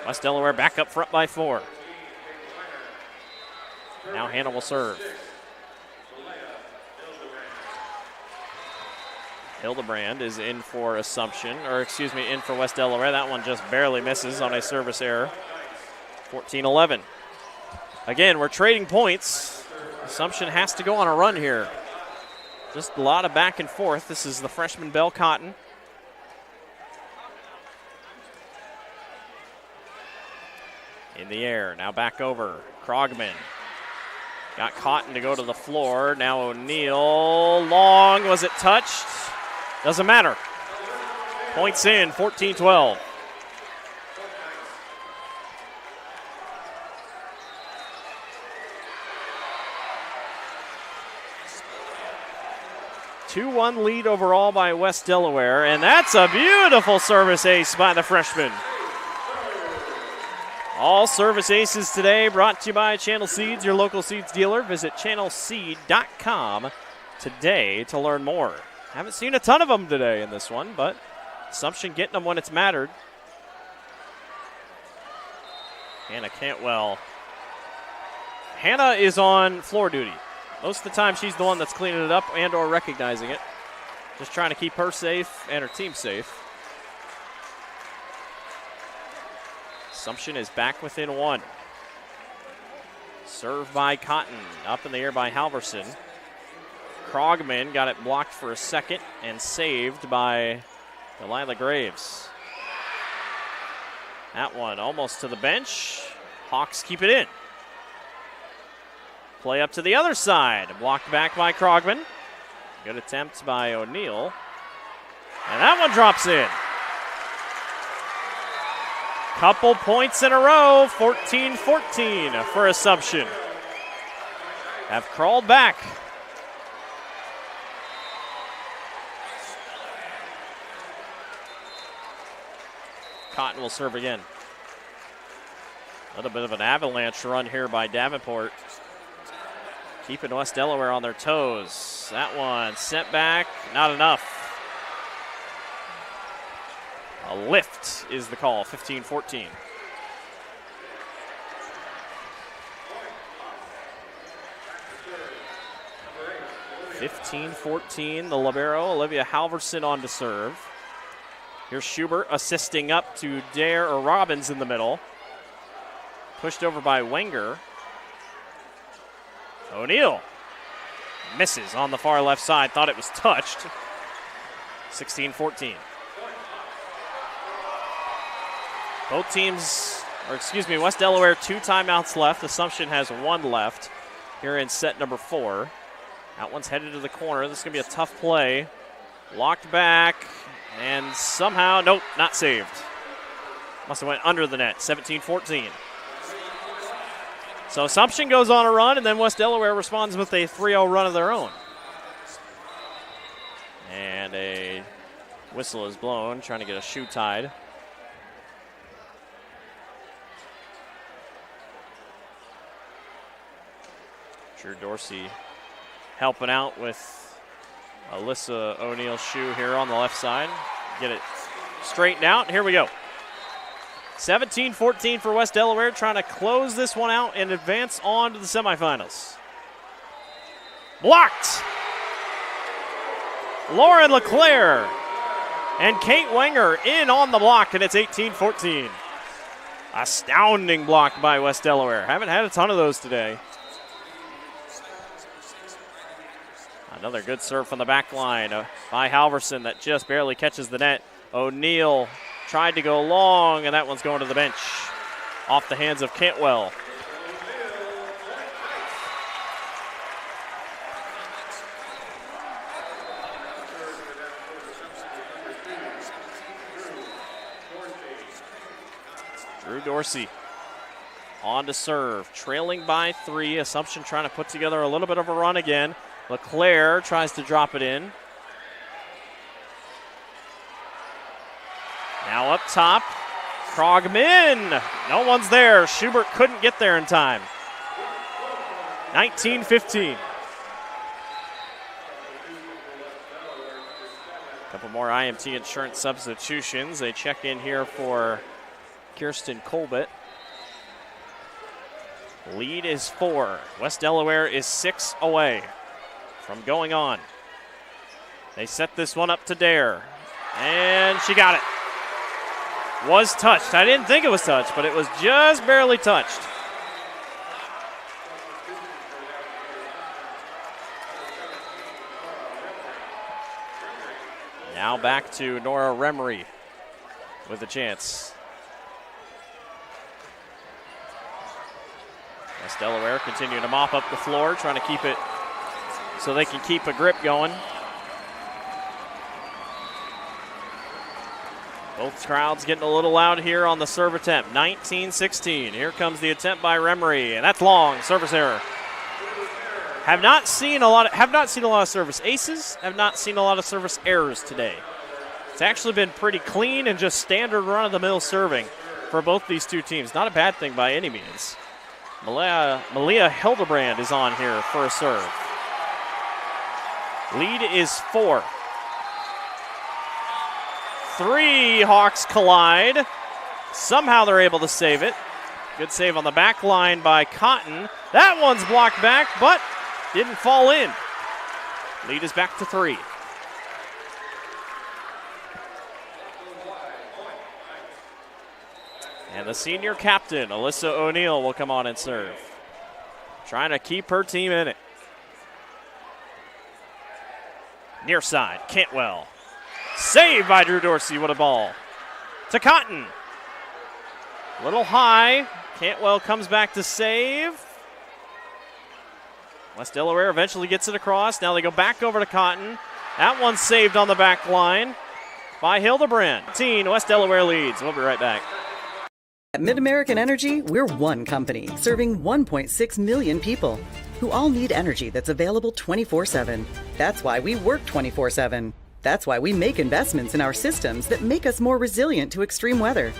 West Delaware back up front by 4. Now Hannah will serve. Hildebrand is in for Assumption, in for West Delaware. That one just barely misses on a service error. 14-11. Again, we're trading points. Assumption has to go on a run here. Just a lot of back and forth. This is the freshman Belle Cotton. In the air, now back over. Krogman. Got Cotton to go to the floor. Now O'Neal. Long, was it touched? Doesn't matter. Points in, 14-12. Two-1 lead overall by West Delaware, and that's a beautiful service ace by the freshman. All service aces today brought to you by Channel Seeds, your local seeds dealer. Visit channelseed.com today to learn more. Haven't seen a ton of them today in this one, but Assumption getting them when it's mattered. Hannah Cantwell. Hannah is on floor duty. Most of the time she's the one that's cleaning it up and or recognizing it. Just trying to keep her safe and her team safe. Assumption is back within 1. Serve by Cotton. Up in the air by Halverson. Krogman got it blocked for a second and saved by Delilah Graves. That one almost to the bench. Hawks keep it in. Play up to the other side. Blocked back by Krogman. Good attempt by O'Neal. And that one drops in. Couple points in a row. 14-14 for Assumption. Have crawled back. Cotton will serve again. A little bit of an avalanche run here by Davenport. Keeping West Delaware on their toes. That one sent back, not enough. A lift is the call, 15-14. The libero, Olivia Halverson on to serve. Here's Schubert assisting up to Dare or Robbins in the middle. Pushed over by Wenger. O'Neal misses on the far left side. Thought it was touched. 16-14. Both teams, West Delaware 2 timeouts left. Assumption has 1 left here in set number 4. That one's headed to the corner. This is going to be a tough play. Locked back. And somehow, nope, not saved. Must have went under the net, 17-14. So Assumption goes on a run, and then West Delaware responds with a 3-0 run of their own. And a whistle is blown, trying to get a shoe tied. Drew Dorsey helping out with Alyssa O'Neal's shoe here on the left side. Get it straightened out. Here we go. 17-14 for West Delaware, trying to close this one out and advance on to the semifinals. Blocked. Lauren LeClaire and Kate Wenger in on the block, and it's 18-14. Astounding block by West Delaware. Haven't had a ton of those today. Another good serve from the back line by Halverson that just barely catches the net. O'Neill tried to go long, and that one's going to the bench off the hands of Cantwell. Drew Dorsey on to serve, trailing by 3. Assumption trying to put together a little bit of a run again. LeClaire tries to drop it in. Now up top, Krogman. No one's there. Schubert couldn't get there in time. 19-15. Couple more IMT insurance substitutions. They check in here for Kirsten Colbert. Lead is 4. West Delaware is 6 away from going on. They set this one up to Dare, and she got it. Was touched. I didn't think it was touched, but it was just barely touched. Now back to Nora Remery with a chance. West Delaware continuing to mop up the floor, trying to keep it so they can keep a grip going. Both crowds getting a little loud here on the serve attempt. 19-16. Here comes the attempt by Remery, and that's long. Service error. Have not seen a lot of service aces. Have not seen a lot of service errors today. It's actually been pretty clean and just standard run-of-the-mill serving for both these two teams. Not a bad thing by any means. Malia Hildebrand is on here for a serve. Lead is 4. 3 Hawks collide. Somehow they're able to save it. Good save on the back line by Cotton. That one's blocked back, but didn't fall in. Lead is back to 3. And the senior captain, Alyssa O'Neill, will come on and serve. Trying to keep her team in it. Near side, Cantwell. Saved by Drew Dorsey. What a ball. To Cotton. A little high. Cantwell comes back to save. West Delaware eventually gets it across. Now they go back over to Cotton. That one's saved on the back line by Hildebrand. West Delaware leads. We'll be right back. At MidAmerican Energy, we're one company serving 1.6 million people who all need energy that's available 24/7. That's why we work 24/7. That's why we make investments in our systems that make us more resilient to extreme weather.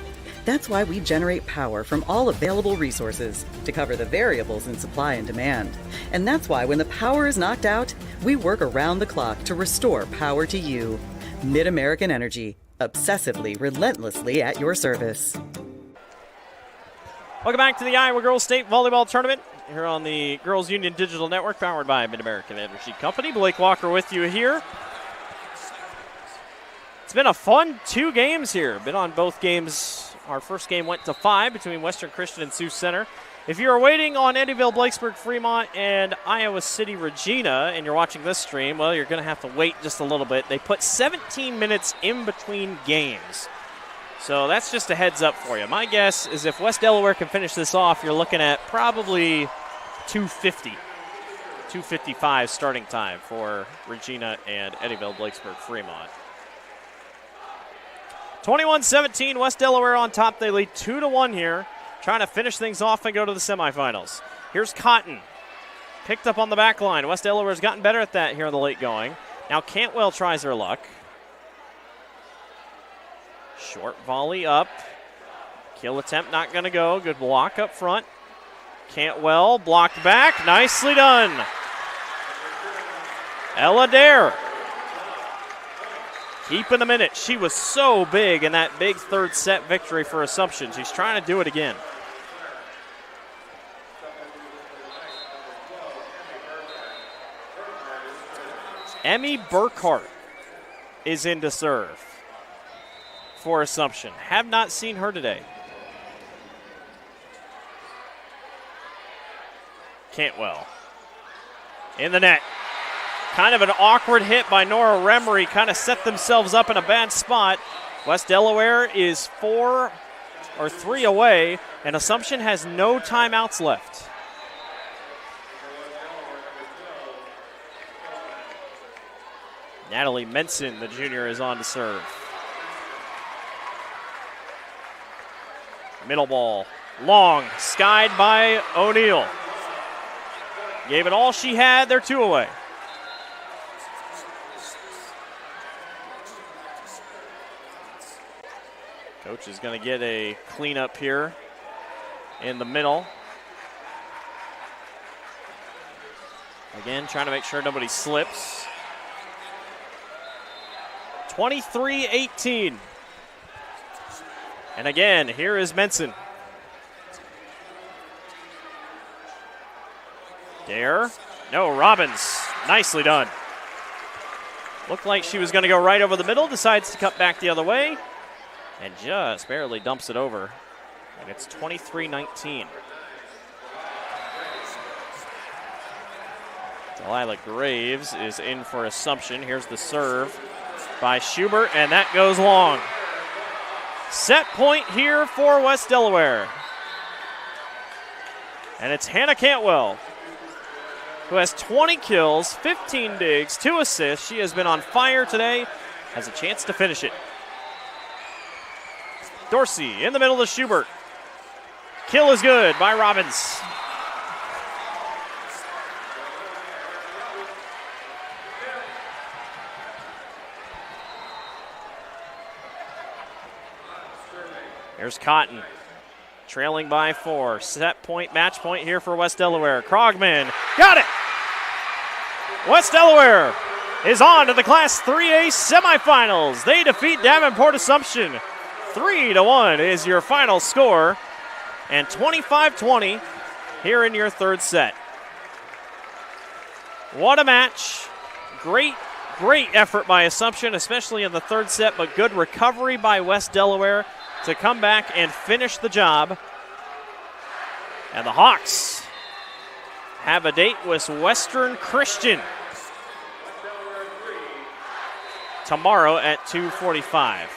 That's why we generate power from all available resources to cover the variables in supply and demand. And that's why when the power is knocked out, we work around the clock to restore power to you. MidAmerican Energy, obsessively, relentlessly at your service. Welcome back to the Iowa Girls State Volleyball Tournament here on the Girls Union Digital Network, powered by MidAmerican Energy Company. Blake Walker with you here. It's been a fun 2 games here. Been on both games. Our first game went to 5 between Western Christian and Sioux Center. If you're waiting on Eddyville, Blacksburg, Fremont, and Iowa City, Regina, and you're watching this stream, well, you're going to have to wait just a little bit. They put 17 minutes in between games. So that's just a heads up for you. My guess is if West Delaware can finish this off, you're looking at probably 2:50, 2:55 starting time for Regina and Eddyville, Blacksburg, Fremont. 21-17, West Delaware on top. They lead 2-1 here, trying to finish things off and go to the semifinals. Here's Cotton, picked up on the back line. West Delaware's gotten better at that here in the late going. Now Cantwell tries her luck. Short volley up. Kill attempt not going to go. Good block up front. Cantwell blocked back. Nicely done. Ella Dare keeping them in it. She was so big in that big third set victory for Assumption. She's trying to do it again. Emmy Burkhart is in to serve for Assumption. Have not seen her today. Cantwell in the net. Kind of an awkward hit by Nora Remery. Kind of set themselves up in a bad spot. West Delaware is 3 away, and Assumption has no timeouts left. Natalie Menson, the junior, is on to serve. Middle ball, long, skied by O'Neill. Gave it all she had, they're 2 away. Coach is going to get a cleanup here in the middle. Again, trying to make sure nobody slips. 23-18. And again, here is Menson. Dare. No, Robbins. Nicely done. Looked like she was going to go right over the middle. Decides to cut back the other way. And just barely dumps it over. And it's 23-19. Delilah Graves is in for Assumption. Here's the serve by Schubert, and that goes long. Set point here for West Delaware. And it's Hannah Cantwell, who has 20 kills, 15 digs, 2 assists. She has been on fire today. Has a chance to finish it. Dorsey in the middle to Schubert. Kill is good by Robbins. Here's Cotton, trailing by 4. Set point, match point here for West Delaware. Krogman, got it! West Delaware is on to the Class 3A semifinals. They defeat Davenport Assumption. 3-1 is your final score, and 25-20 here in your third set. What a match. Great effort by Assumption, especially in the third set, but good recovery by West Delaware to come back and finish the job. And the Hawks have a date with Western Christian tomorrow at 2:45.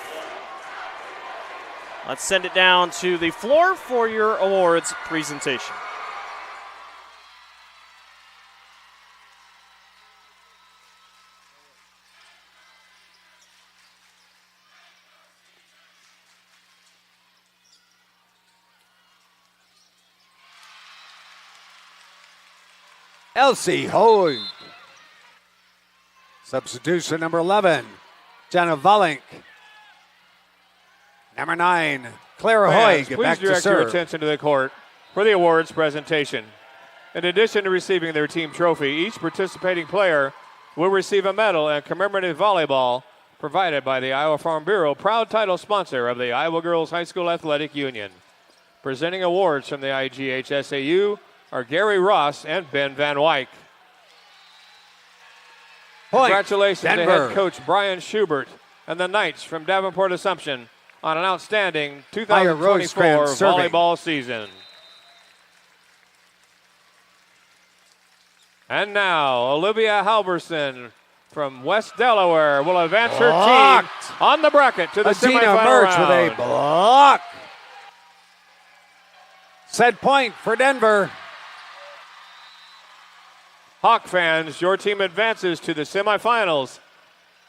Let's send it down to the floor for your awards presentation. Elsie Hoig. Substitution number 11, Jenna Volink. Number 9, Clara Hoig Please back to direct your serve. attention to the court for the awards presentation. In addition to receiving their team trophy, each participating player will receive a medal and commemorative volleyball provided by the Iowa Farm Bureau, proud title sponsor of the Iowa Girls High School Athletic Union. Presenting awards from the IGHSAU are Gary Ross and Ben Van Wyk. Congratulations to head coach Brian Schubert and the Knights from Davenport Assumption on an outstanding 2024 volleyball season. And now, Olivia Halverson from West Delaware will advance her team on the bracket to the semifinal Mertz round. with a block. Set point for Denver. Hawk fans, your team advances to the semifinals,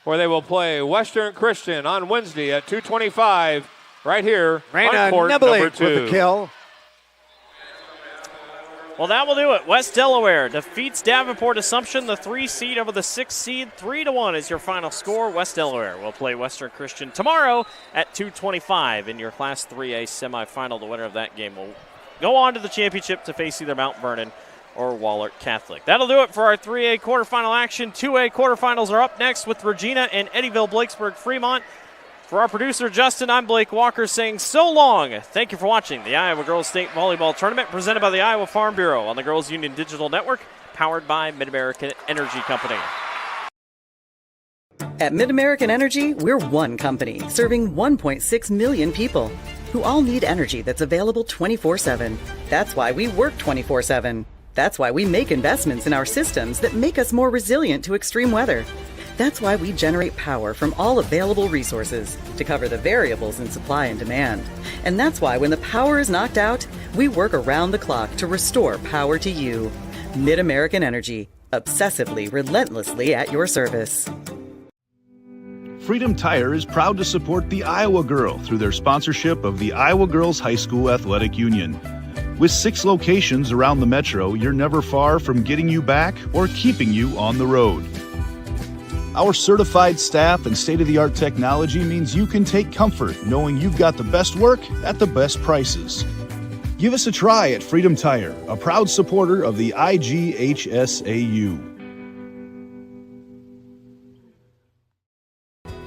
where they will play Western Christian on Wednesday at 2:25 right here on court number 2. With the kill. Well, that will do it. West Delaware defeats Davenport Assumption, the 3 seed over the 6 seed. 3-1 is your final score. West Delaware will play Western Christian tomorrow at 2:25 in your Class 3A semifinal. The winner of that game will go on to the championship to face either Mount Vernon or Wahlert Catholic. That'll do it for our 3A quarterfinal action. 2A quarterfinals are up next with Regina and Eddyville Blakesburg Fremont. For our producer, Justin, I'm Blake Walker saying so long. Thank you for watching the Iowa Girls State Volleyball Tournament presented by the Iowa Farm Bureau on the Girls Union Digital Network, powered by Mid-American Energy Company. At MidAmerican Energy, we're one company serving 1.6 million people who all need energy that's available 24/7. That's why we work 24/7. That's why we make investments in our systems that make us more resilient to extreme weather. That's why we generate power from all available resources to cover the variables in supply and demand. And that's why when the power is knocked out, we work around the clock to restore power to you. MidAmerican Energy, obsessively, relentlessly at your service. Freedom Tire is proud to support the Iowa Girl through their sponsorship of the Iowa Girls High School Athletic Union. With 6 locations around the metro, you're never far from getting you back or keeping you on the road. Our certified staff and state-of-the-art technology means you can take comfort knowing you've got the best work at the best prices. Give us a try at Freedom Tire, a proud supporter of the IGHSAU.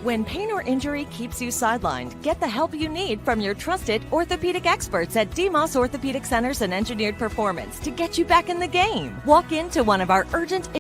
When pain or injury keeps you sidelined, get the help you need from your trusted orthopedic experts at DeMoss Orthopedic Centers and Engineered Performance to get you back in the game. Walk into one of our urgent